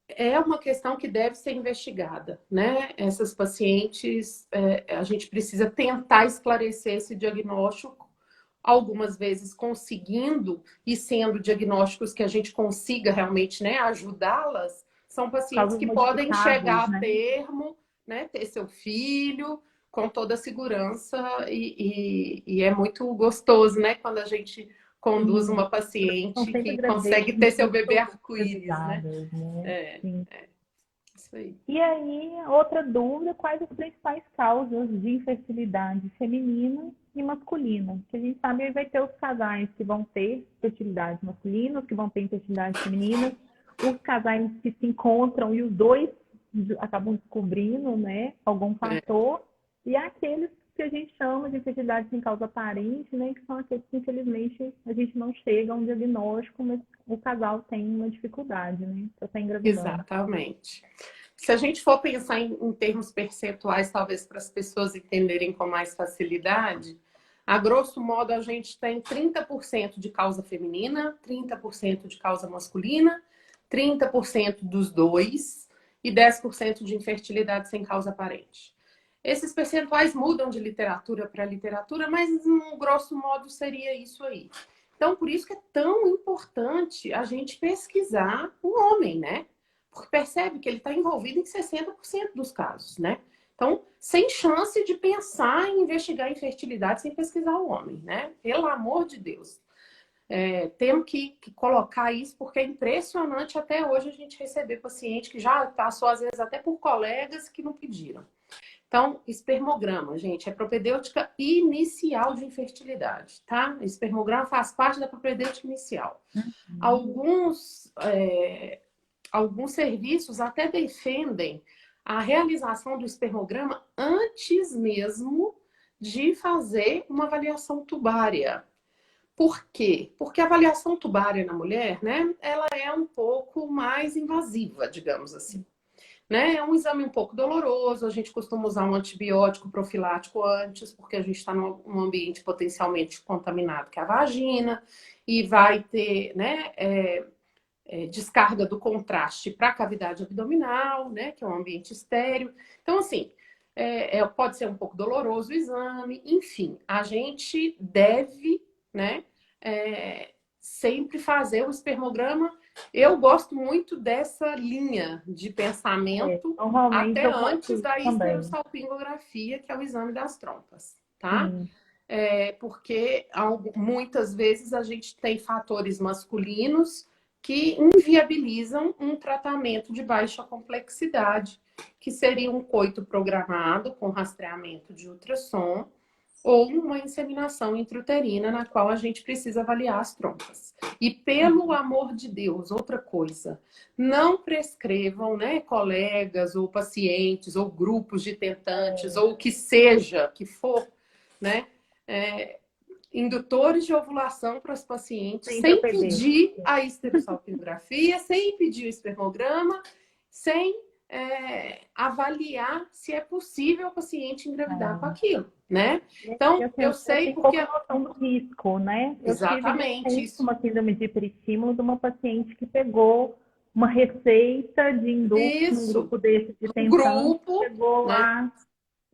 é uma questão que deve ser investigada, né? Essas pacientes, a gente precisa tentar esclarecer esse diagnóstico, algumas vezes conseguindo e sendo diagnósticos que a gente consiga realmente, né, ajudá-las, são pacientes Causas que podem chegar modificáveis, a né? termo, né, ter seu filho com toda a segurança e é muito gostoso, né, quando a gente conduz Sim, uma são paciente sempre que gravidezes consegue ter seu bebê muito arco-íris, né? desejáveis, né? É, Sim. isso aí. E aí, outra dúvida, quais as principais causas de infertilidade feminina e masculina? Que a gente sabe que vai ter os casais que vão ter fertilidade masculina, os que vão ter infertilidade feminina, os casais que se encontram e os dois acabam descobrindo, né, algum É, fator, e aqueles que a gente chama de infertilidade sem causa aparente, né, que são aqueles que infelizmente a gente não chega a um diagnóstico, mas o casal tem uma dificuldade, né, para estar engravidando. exatamente. Se a gente for pensar em termos percentuais, talvez para as pessoas entenderem com mais facilidade, a grosso modo a gente tem 30% de causa feminina, 30% de causa masculina, 30% dos dois e 10% de infertilidade sem causa aparente. Esses percentuais mudam de literatura para literatura, mas no grosso modo seria isso aí. Então, por isso que é tão importante a gente pesquisar o homem, né? Porque percebe que ele está envolvido em 60% dos casos, né? Então, sem chance de pensar em investigar infertilidade sem pesquisar o homem, né? Pelo amor de Deus. Temos que colocar isso, porque é impressionante até hoje a gente receber paciente que já passou, às vezes, até por colegas que não pediram. Então, espermograma, gente, é propedêutica inicial de infertilidade, tá? Espermograma faz parte da propedêutica inicial. Alguns, alguns serviços até defendem a realização do espermograma antes mesmo de fazer uma avaliação tubária. Por quê? Porque a avaliação tubária na mulher, né, ela é um pouco mais invasiva, digamos assim. Né? É um exame um pouco doloroso, a gente costuma usar um antibiótico profilático antes, porque a gente está num ambiente potencialmente contaminado, que é a vagina, e vai ter, né, descarga do contraste para a cavidade abdominal, né, que é um ambiente estéreo. Então, assim, pode ser um pouco doloroso o exame, enfim, a gente deve, né, sempre fazer o espermograma. Eu gosto muito dessa linha de pensamento Normalmente até eu faço antes isso da também. histerosalpingografia, que é o exame das trompas, tá? Sim. Porque muitas vezes a gente tem fatores masculinos que inviabilizam um tratamento de baixa complexidade, que seria um coito programado com rastreamento de ultrassom ou uma inseminação intrauterina na qual a gente precisa avaliar as trompas. E pelo amor de Deus, outra coisa, não prescrevam, né, colegas ou pacientes ou grupos de tentantes ou o que seja, que for, né, indutores de ovulação para os pacientes Sem sem PPD. pedir a esterossalpingografia, sem pedir o espermograma, sem avaliar se é possível o paciente engravidar com aquilo, né? Então, eu sei Tem porque... pouca noção do risco, né? Eu tive Exatamente recente isso. uma síndrome de hiperestímulo de uma paciente que pegou uma receita de induto num Isso. grupo desse de Um tentante, grupo, chegou né? lá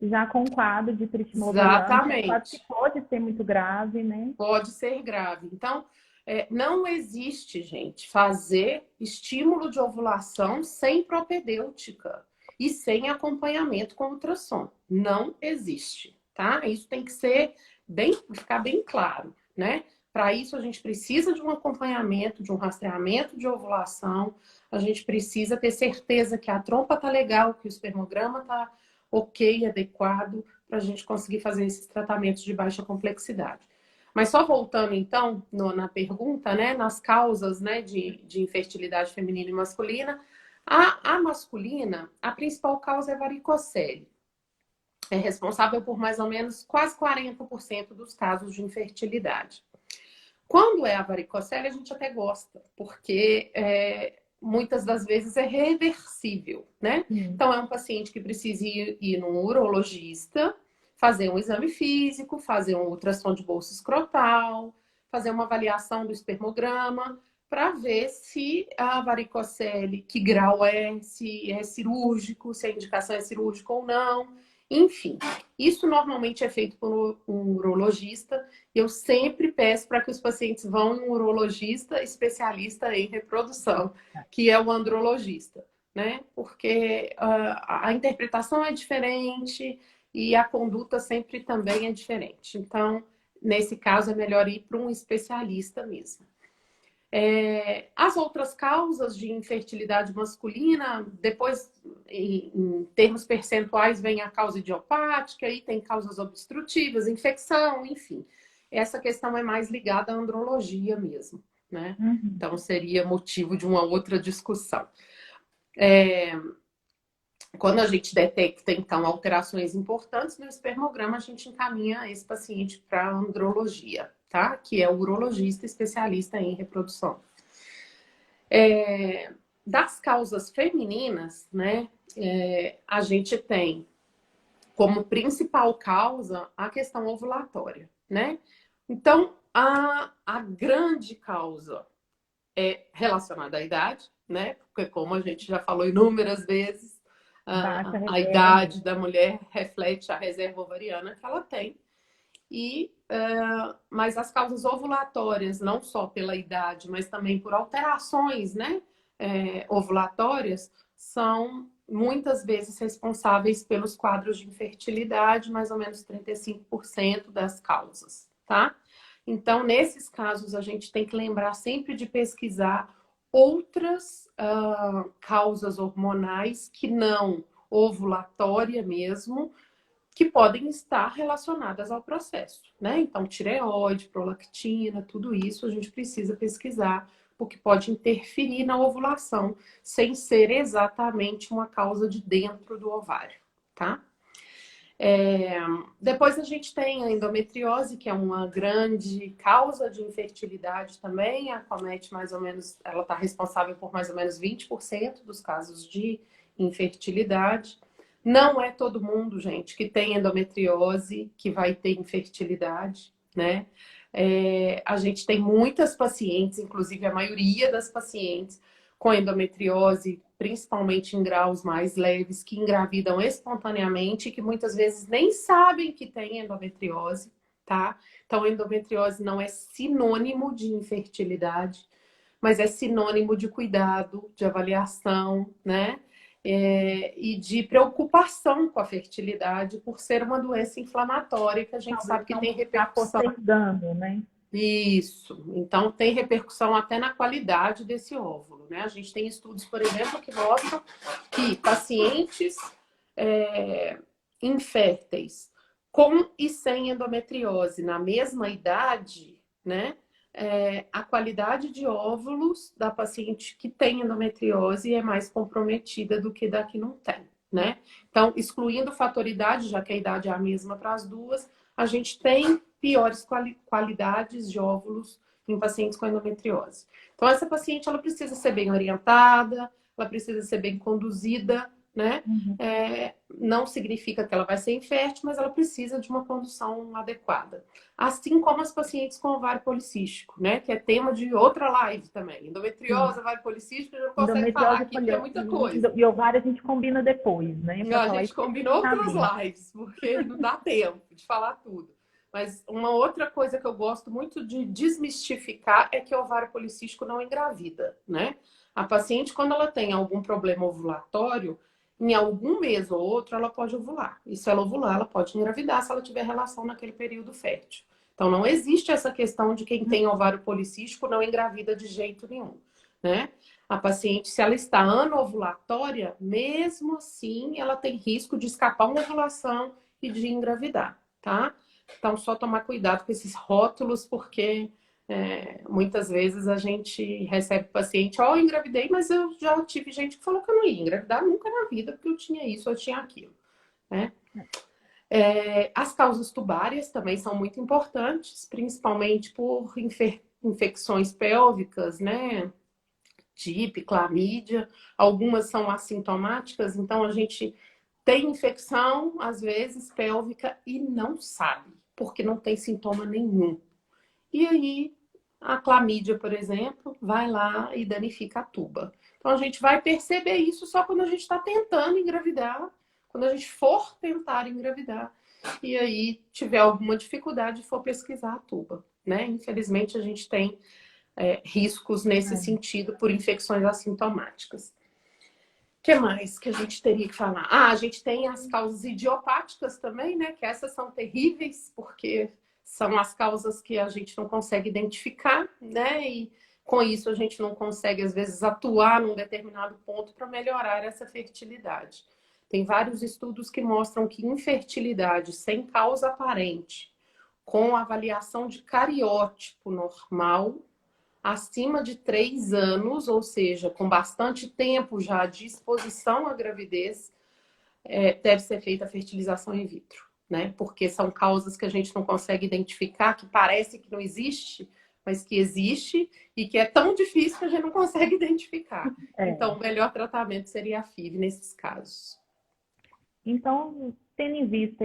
já com um quadro de hiperestímulo ovariano, que é um quadro que Exatamente. pode ser muito grave, né? Pode ser grave. Então, não existe, gente, fazer estímulo de ovulação sem propedêutica e sem acompanhamento com ultrassom. Não existe, tá? Isso tem que ser ficar bem claro, né? Para isso, a gente precisa de um acompanhamento, de um rastreamento de ovulação. A gente precisa ter certeza que a trompa tá legal, que o espermograma tá ok, adequado, para a gente conseguir fazer esses tratamentos de baixa complexidade. Mas só voltando, então, na pergunta, né, nas causas, né, de infertilidade feminina e masculina, a masculina, a principal causa é varicocele. É responsável por mais ou menos quase 40% dos casos de infertilidade. Quando é a varicocele, a gente até gosta, porque muitas das vezes é reversível, né? Então, é um paciente que precisa ir num urologista, fazer um exame físico, fazer um ultrassom de bolsa escrotal, fazer uma avaliação do espermograma, para ver se a varicocele, que grau é, se é cirúrgico, se a indicação é cirúrgica ou não. Enfim, isso normalmente é feito por um urologista. Eu sempre peço para que os pacientes vão em um urologista especialista em reprodução, que é o andrologista, né? Porque a interpretação é diferente e a conduta sempre também é diferente. Então, nesse caso, é melhor ir para um especialista mesmo. As outras causas de infertilidade masculina, depois, em termos percentuais, vem a causa idiopática, aí tem causas obstrutivas, infecção, enfim. Essa questão é mais ligada à andrologia mesmo, né? Então, seria motivo de uma outra discussão. Quando a gente detecta, então, alterações importantes no espermograma, a gente encaminha esse paciente para a andrologia, tá? Que é o urologista especialista em reprodução. Das causas femininas, né, a gente tem como principal causa a questão ovulatória, né? Então, a grande causa é relacionada à idade, né? Porque, como a gente já falou inúmeras vezes, a idade da mulher reflete a reserva ovariana que ela tem. Mas as causas ovulatórias, não só pela idade, mas também por alterações, né, ovulatórias, são muitas vezes responsáveis pelos quadros de infertilidade, mais ou menos 35% das causas, tá? Então, nesses casos, a gente tem que lembrar sempre de pesquisar outras causas hormonais que não ovulatória mesmo, que podem estar relacionadas ao processo, né? Então, tireoide, prolactina, tudo isso a gente precisa pesquisar, porque pode interferir na ovulação, sem ser exatamente uma causa de dentro do ovário, tá? Depois a gente tem a endometriose, que é uma grande causa de infertilidade também, acomete mais ou menos, ela está responsável por mais ou menos 20% dos casos de infertilidade. Não é todo mundo, gente, que tem endometriose que vai ter infertilidade, né? A gente tem muitas pacientes, inclusive a maioria das pacientes com endometriose, principalmente em graus mais leves, que engravidam espontaneamente e que muitas vezes nem sabem que tem endometriose, tá? Então, endometriose não é sinônimo de infertilidade, mas é sinônimo de cuidado, de avaliação, né? E de preocupação com a fertilidade por ser uma doença inflamatória que a gente Talvez sabe que não tem está repercussão. postergando, né? Isso. Então, tem repercussão até na qualidade desse óvulo, né? A gente tem estudos, por exemplo, que mostram que pacientes inférteis com e sem endometriose na mesma idade, né? A qualidade de óvulos da paciente que tem endometriose é mais comprometida do que da que não tem, né? Então, excluindo o fator idade, já que a idade é a mesma para as duas, a gente tem piores qualidades de óvulos em pacientes com endometriose. Então, essa paciente, ela precisa ser bem orientada, ela precisa ser bem conduzida, né? Uhum. Não significa que ela vai ser infértil, mas ela precisa de uma condução adequada. Assim como as pacientes com ovário policístico, né? Que é tema de outra live também. Endometriose, ovário policístico, a gente não consegue falar Endometriose aqui, porque é muita coisa. e ovário a gente combina depois, né? Para A falar gente combinou outras especificamente. lives, porque não dá tempo de falar tudo. Mas uma outra coisa que eu gosto muito de desmistificar é que o ovário policístico não engravida, né? A paciente, quando ela tem algum problema ovulatório, em algum mês ou outro, ela pode ovular. E se ela ovular, ela pode engravidar se ela tiver relação naquele período fértil. Então, não existe essa questão de quem tem ovário policístico não engravida de jeito nenhum, né? A paciente, se ela está anovulatória, mesmo assim, ela tem risco de escapar uma ovulação e de engravidar, tá? Então, só tomar cuidado com esses rótulos, porque muitas vezes a gente recebe paciente, ó, eu engravidei, mas eu já tive gente que falou que eu não ia engravidar nunca na vida, porque eu tinha isso, eu tinha aquilo, né? As causas tubárias também são muito importantes, principalmente por infecções pélvicas, né? TIP, clamídia, algumas são assintomáticas, então a gente tem infecção, às vezes, pélvica e não sabe, porque não tem sintoma nenhum. E aí, a clamídia, por exemplo, vai lá e danifica a tuba. Então a gente vai perceber isso só quando a gente está tentando engravidar, quando a gente for tentar engravidar, e aí tiver alguma dificuldade e for pesquisar a tuba, né? Infelizmente, a gente tem riscos nesse sentido por infecções assintomáticas. O que mais que a gente teria que falar? A gente tem as causas idiopáticas também, né? Que essas são terríveis, porque são as causas que a gente não consegue identificar, né? E com isso a gente não consegue, às vezes, atuar num determinado ponto para melhorar essa fertilidade. Tem vários estudos que mostram que infertilidade sem causa aparente, com avaliação de cariótipo normal, acima de 3 anos, ou seja, com bastante tempo já de exposição à gravidez, deve ser feita a fertilização in vitro, né? Porque são causas que a gente não consegue identificar, que parece que não existe, mas que existe e que é tão difícil que a gente não consegue identificar. Então, o melhor tratamento seria a FIV nesses casos. Então, tendo em vista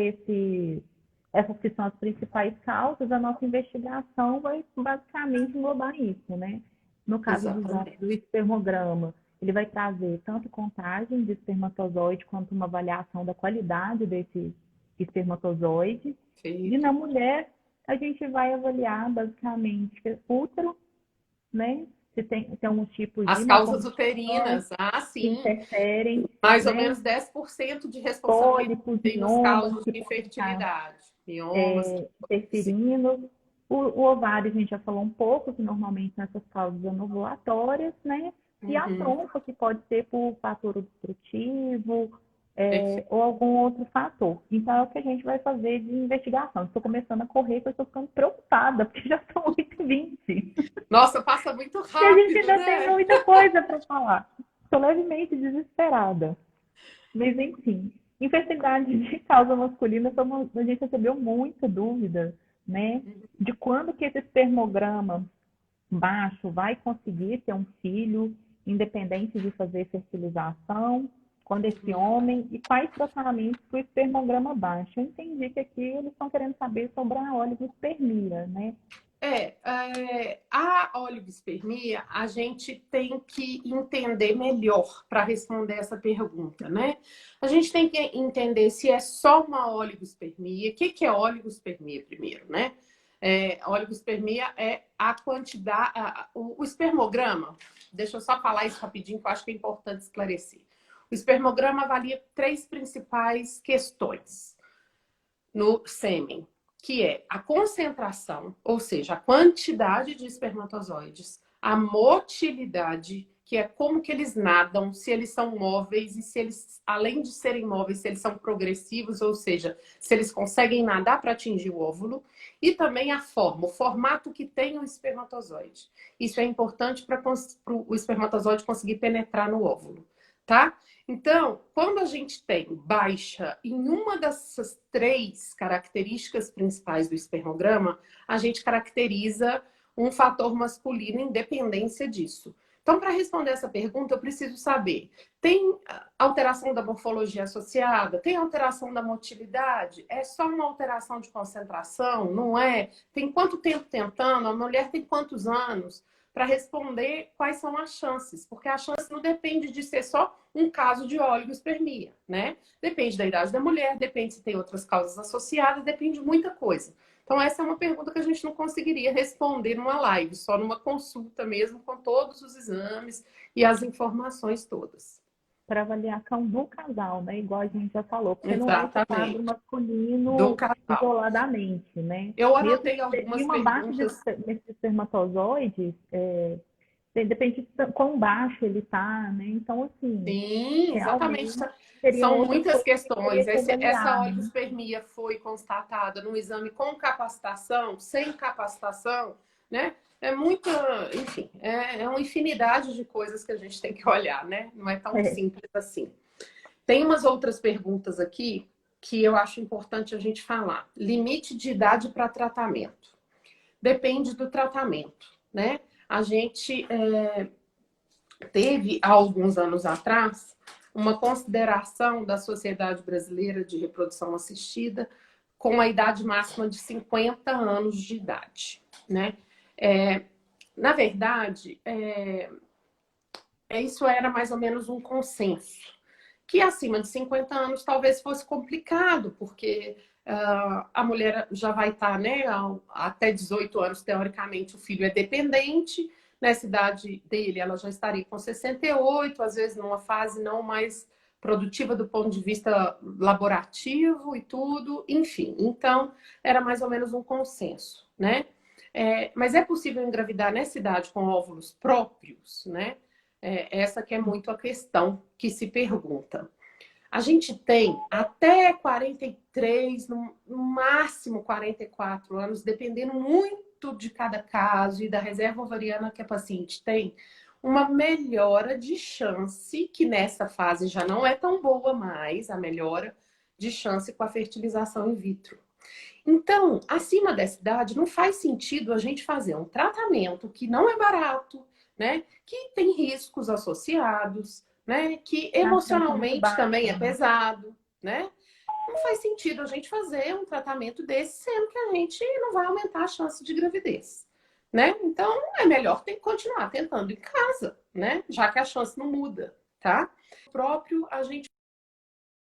essas que são as principais causas, a nossa investigação vai basicamente englobar isso, né? No caso do espermograma, ele vai trazer tanto contagem de espermatozoide quanto uma avaliação da qualidade desse espermatozoide. E na mulher, a gente vai avaliar basicamente útero, né? Se tem alguns tipos de as causas uterinas, que sim. interferem. Mais ou né? menos 10% de responsabilidade nos Miomas, casos de infertilidade. interferindo. O ovário, a gente já falou um pouco, que normalmente nessas causas anovulatórias, né? E a trompa, que pode ser por fator obstrutivo, ou algum outro fator. Então, é o que a gente vai fazer de investigação. Estou começando a correr, porque eu estou ficando preocupada, porque já são 8h20. Nossa, passa muito rápido, e a gente ainda né? tem muita coisa para falar. Estou levemente desesperada. Mas, enfim, infertilidade de causa masculina, a gente recebeu muita dúvida, né? De quando que esse espermograma baixo vai conseguir ter um filho, independente de fazer fertilização, quando esse homem, e quais tratamentos para o espermograma baixo. Eu entendi que aqui eles estão querendo saber sobre a oligospermia, né? A oligospermia, a gente tem que entender melhor para responder essa pergunta, né? A gente tem que entender se é só uma oligospermia. O que é oligospermia primeiro, né? A oligospermia é a quantidade, o espermograma. Deixa eu só falar isso rapidinho, que eu acho que é importante esclarecer. O espermograma avalia 3 principais questões no sêmen, que é a concentração, ou seja, a quantidade de espermatozoides, a motilidade, que é como que eles nadam, se eles são móveis e se eles, além de serem móveis, se eles são progressivos, ou seja, se eles conseguem nadar para atingir o óvulo, e também a forma, o formato que tem o espermatozoide. Isso é importante para o espermatozoide conseguir penetrar no óvulo, tá? Então, quando a gente tem baixa em uma dessas 3 características principais do espermograma, a gente caracteriza um fator masculino em dependência disso. Então, para responder essa pergunta, eu preciso saber: tem alteração da morfologia associada? Tem alteração da motilidade? É só uma alteração de concentração? Não é? Tem quanto tempo tentando? A mulher tem quantos anos? Para responder quais são as chances, porque a chance não depende de ser só um caso de oligospermia, né? Depende da idade da mulher, depende se tem outras causas associadas, depende de muita coisa. Então, essa é uma pergunta que a gente não conseguiria responder numa live, só numa consulta mesmo, com todos os exames e as informações todas. Para avaliação do casal, né? Igual a gente já falou, porque não é esse quadro Exatamente. Do masculino casal. isoladamente, né? Eu Mesmo anotei e algumas uma baixa perguntas. desses espermatozoides, depende de quão baixo ele está, né? Então, assim, Sim, exatamente. realmente seriam São outras muitas coisas que teria questões. que Essa avaliar, né? oligospermia foi constatada no exame com capacitação, sem capacitação, né? É muita, enfim, é uma infinidade de coisas que a gente tem que olhar, né? Não é tão É. simples assim. Tem umas outras perguntas aqui que eu acho importante a gente falar. Limite de idade para tratamento. Depende do tratamento, né? A gente teve, há alguns anos atrás, uma consideração da Sociedade Brasileira de Reprodução Assistida com a idade máxima de 50 anos de idade, né? Na verdade, isso era mais ou menos um consenso, que acima de 50 anos talvez fosse complicado, porque a mulher já vai estar, né, até 18 anos, teoricamente, o filho é dependente. Nessa idade dele, ela já estaria com 68, às vezes numa fase não mais produtiva do ponto de vista laborativo e tudo, enfim. Então, era mais ou menos um consenso, né? Mas é possível engravidar nessa idade com óvulos próprios, né? Essa que é muito a questão que se pergunta. A gente tem até 43, no máximo 44 anos, dependendo muito de cada caso e da reserva ovariana que a paciente tem, uma melhora de chance, que nessa fase já não é tão boa mais, a melhora de chance com a fertilização in vitro. Então, acima dessa idade, não faz sentido a gente fazer um tratamento que não é barato, né? Que tem riscos associados, né? Que A chance é muito emocionalmente baixa, também é né? pesado, né? Não faz sentido a gente fazer um tratamento desse, sendo que a gente não vai aumentar a chance de gravidez, né? Então, é melhor continuar tentando em casa, né? Já que a chance não muda, tá? O próprio, a gente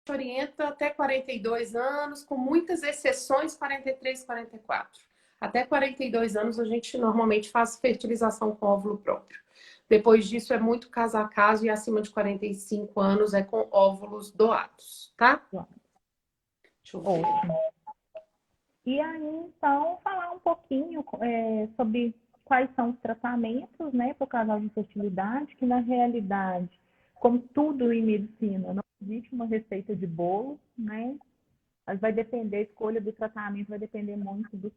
orienta até 42 anos, com muitas exceções, 43, 44. Até 42 anos a gente normalmente faz fertilização com óvulo próprio. Depois disso é muito caso a caso e acima de 45 anos é com óvulos doados, tá? Deixa eu ver. Ótimo. E aí, então, falar um pouquinho sobre quais são os tratamentos, né, para o casal de infertilidade, que na realidade, como tudo em medicina, não existe uma receita de bolo, né? Mas vai depender, a escolha do tratamento vai depender muito do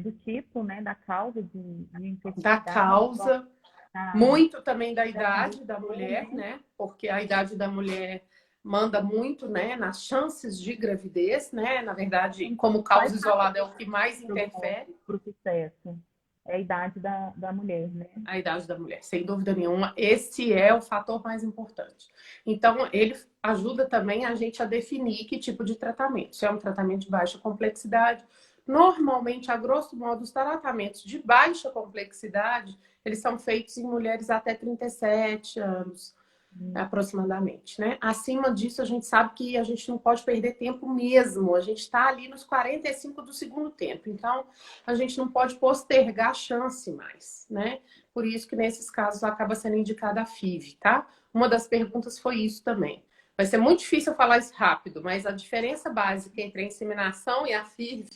do tipo, né, da causa de Da infertilidade, causa, da, muito também da da idade da condição, mulher, né? né? Porque a idade da mulher manda muito, né, nas chances de gravidez, né? Na verdade, como Faz causa isolada é o que mais para interfere. o sucesso. É a idade da mulher, né? A idade da mulher, sem dúvida nenhuma, esse é o fator mais importante. Então, ele ajuda também a gente a definir que tipo de tratamento. Se é um tratamento de baixa complexidade, Normalmente, a grosso modo, os tratamentos de baixa complexidade, eles são feitos em mulheres até 37 anos, aproximadamente, né? Acima disso, a gente sabe que a gente não pode perder tempo mesmo. A gente está ali nos 45 do segundo tempo. Então, a gente não pode postergar a chance mais, né? Por isso que, nesses casos, acaba sendo indicada a FIV, tá? Uma das perguntas foi isso também. Vai ser muito difícil eu falar isso rápido, mas a diferença básica entre a inseminação e a FIV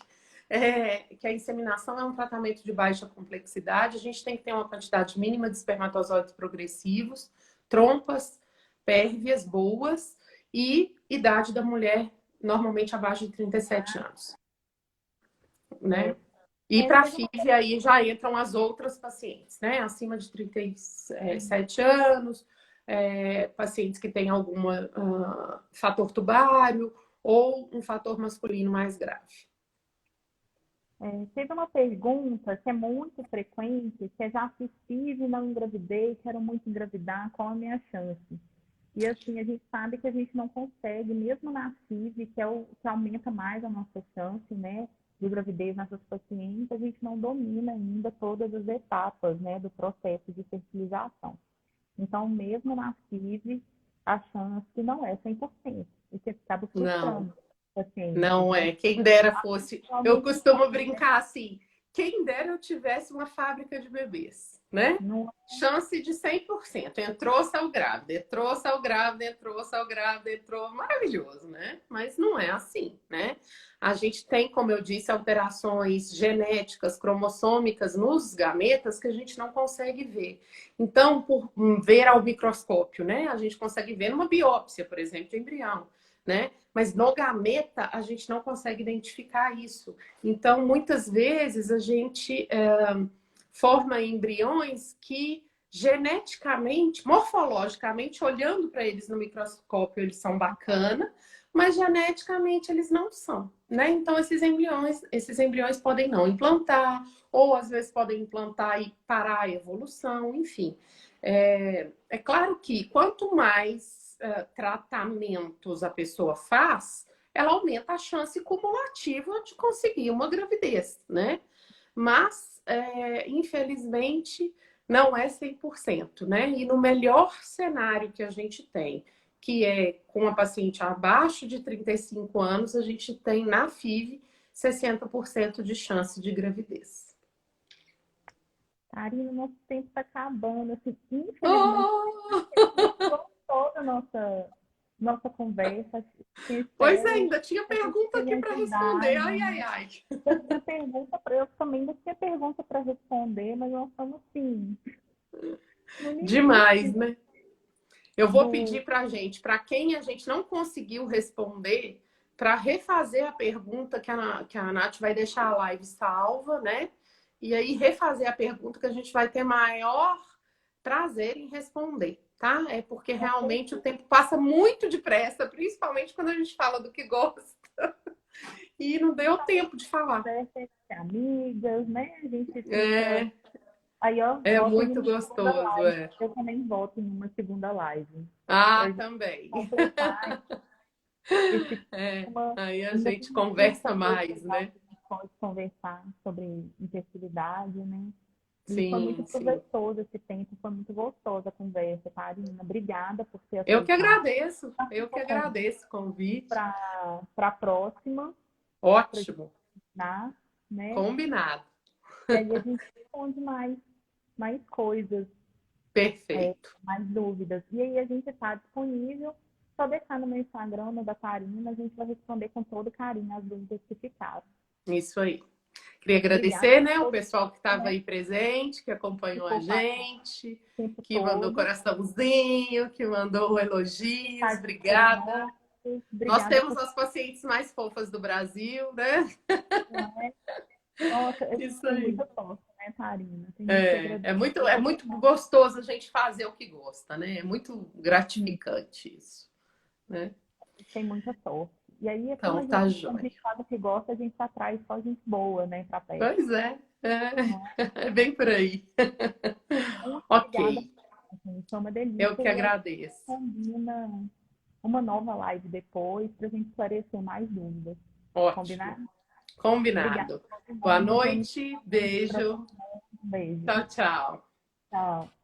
é que a inseminação é um tratamento de baixa complexidade. A gente tem que ter uma quantidade mínima de espermatozoides progressivos, trompas pérvias boas e idade da mulher normalmente abaixo de 37 anos, né? E para a FIV aí já entram as outras pacientes, né? Acima de 37 anos, pacientes que têm algum fator tubário ou um fator masculino mais grave. Teve uma pergunta que é muito frequente, que é já fiz FIV e não engravidei, quero muito engravidar, qual a minha chance? E assim, a gente sabe que a gente não consegue, mesmo na FIV, que é o que aumenta mais a nossa chance, né, de gravidez nessas pacientes, a gente não domina ainda todas as etapas, né, do processo de fertilização. Então, mesmo na FIV, a chance não é 100%. E você acaba frustrando o paciente. Não é. Quem dera fosse. Eu costumo brincar assim. Quem dera eu tivesse uma fábrica de bebês, né? Chance de 100%. Entrou, saiu grávida. Entrou, saiu grávida. Entrou, saiu grávida. Entrou. Maravilhoso, né? Mas não é assim, né? A gente tem, como eu disse, alterações genéticas, cromossômicas nos gametas que a gente não consegue ver. Então, por ver ao microscópio, né? A gente consegue ver numa biópsia, por exemplo, de embrião, né? Mas no gameta a gente não consegue identificar isso. Então, muitas vezes a gente forma embriões que geneticamente, morfologicamente, olhando para eles no microscópio, eles são bacana, mas geneticamente eles não são, né? Então, esses embriões podem não implantar, ou às vezes podem implantar e parar a evolução, enfim. É claro que quanto mais tratamentos a pessoa faz, ela aumenta a chance cumulativa de conseguir uma gravidez, né? Mas, infelizmente, não é 100%, né? E no melhor cenário que a gente tem, que é com a paciente abaixo de 35 anos, a gente tem na FIV 60% de chance de gravidez. Karina, nosso tempo está acabando, assim, infelizmente, toda a nossa conversa. Pois é, ainda tinha pergunta aqui para responder. Ai, ai, ai. Eu também ainda tinha pergunta para responder, mas nós estamos assim. Demais, né? Eu vou pedir para quem a gente não conseguiu responder, para refazer a pergunta que a Nath vai deixar a live salva, né? E aí refazer a pergunta que a gente vai ter maior prazer em responder, tá? É porque realmente o tempo passa muito depressa, principalmente quando a gente fala do que gosta. E não deu tempo de falar. Amigas, né? A gente fica... Aí, ó, é muito gostoso, Eu também voto em uma segunda live. Também. Tema, aí a gente conversa mais, né? A gente pode conversar sobre infertilidade, né? Sim, foi muito proveitoso esse tempo, foi muito gostosa a conversa, Karina. Obrigada por ter aceitado. Eu que agradeço o convite. Para a próxima. Ótimo. Né? Combinado. E aí a gente responde mais coisas. Perfeito. Mais dúvidas. E aí a gente está disponível. Só deixar no meu Instagram, no da Karina, a gente vai responder com todo carinho as dúvidas que ficaram. Isso aí. Queria agradecer, né, o pessoal que estava aí presente, que acompanhou a gente, que mandou coraçãozinho, que mandou elogios. Obrigada. Nós temos as pacientes mais fofas do Brasil, né? Nossa, isso aí. Muita força, né, Karina? É muito gostoso a gente fazer o que gosta, né? É muito gratificante isso, né? Tem muita sorte. E aí, então, quando a gente faz o que gosta, a gente atrai só gente boa, né, pra perto. Pois é bem por aí. Ok. Obrigada, foi uma delícia. Eu que agradeço. Combina uma nova live depois, pra gente esclarecer mais dúvidas. Ótimo. Combinado? Combinado. Obrigada. Boa noite, beijo. Um beijo. Tchau, tchau. Tchau.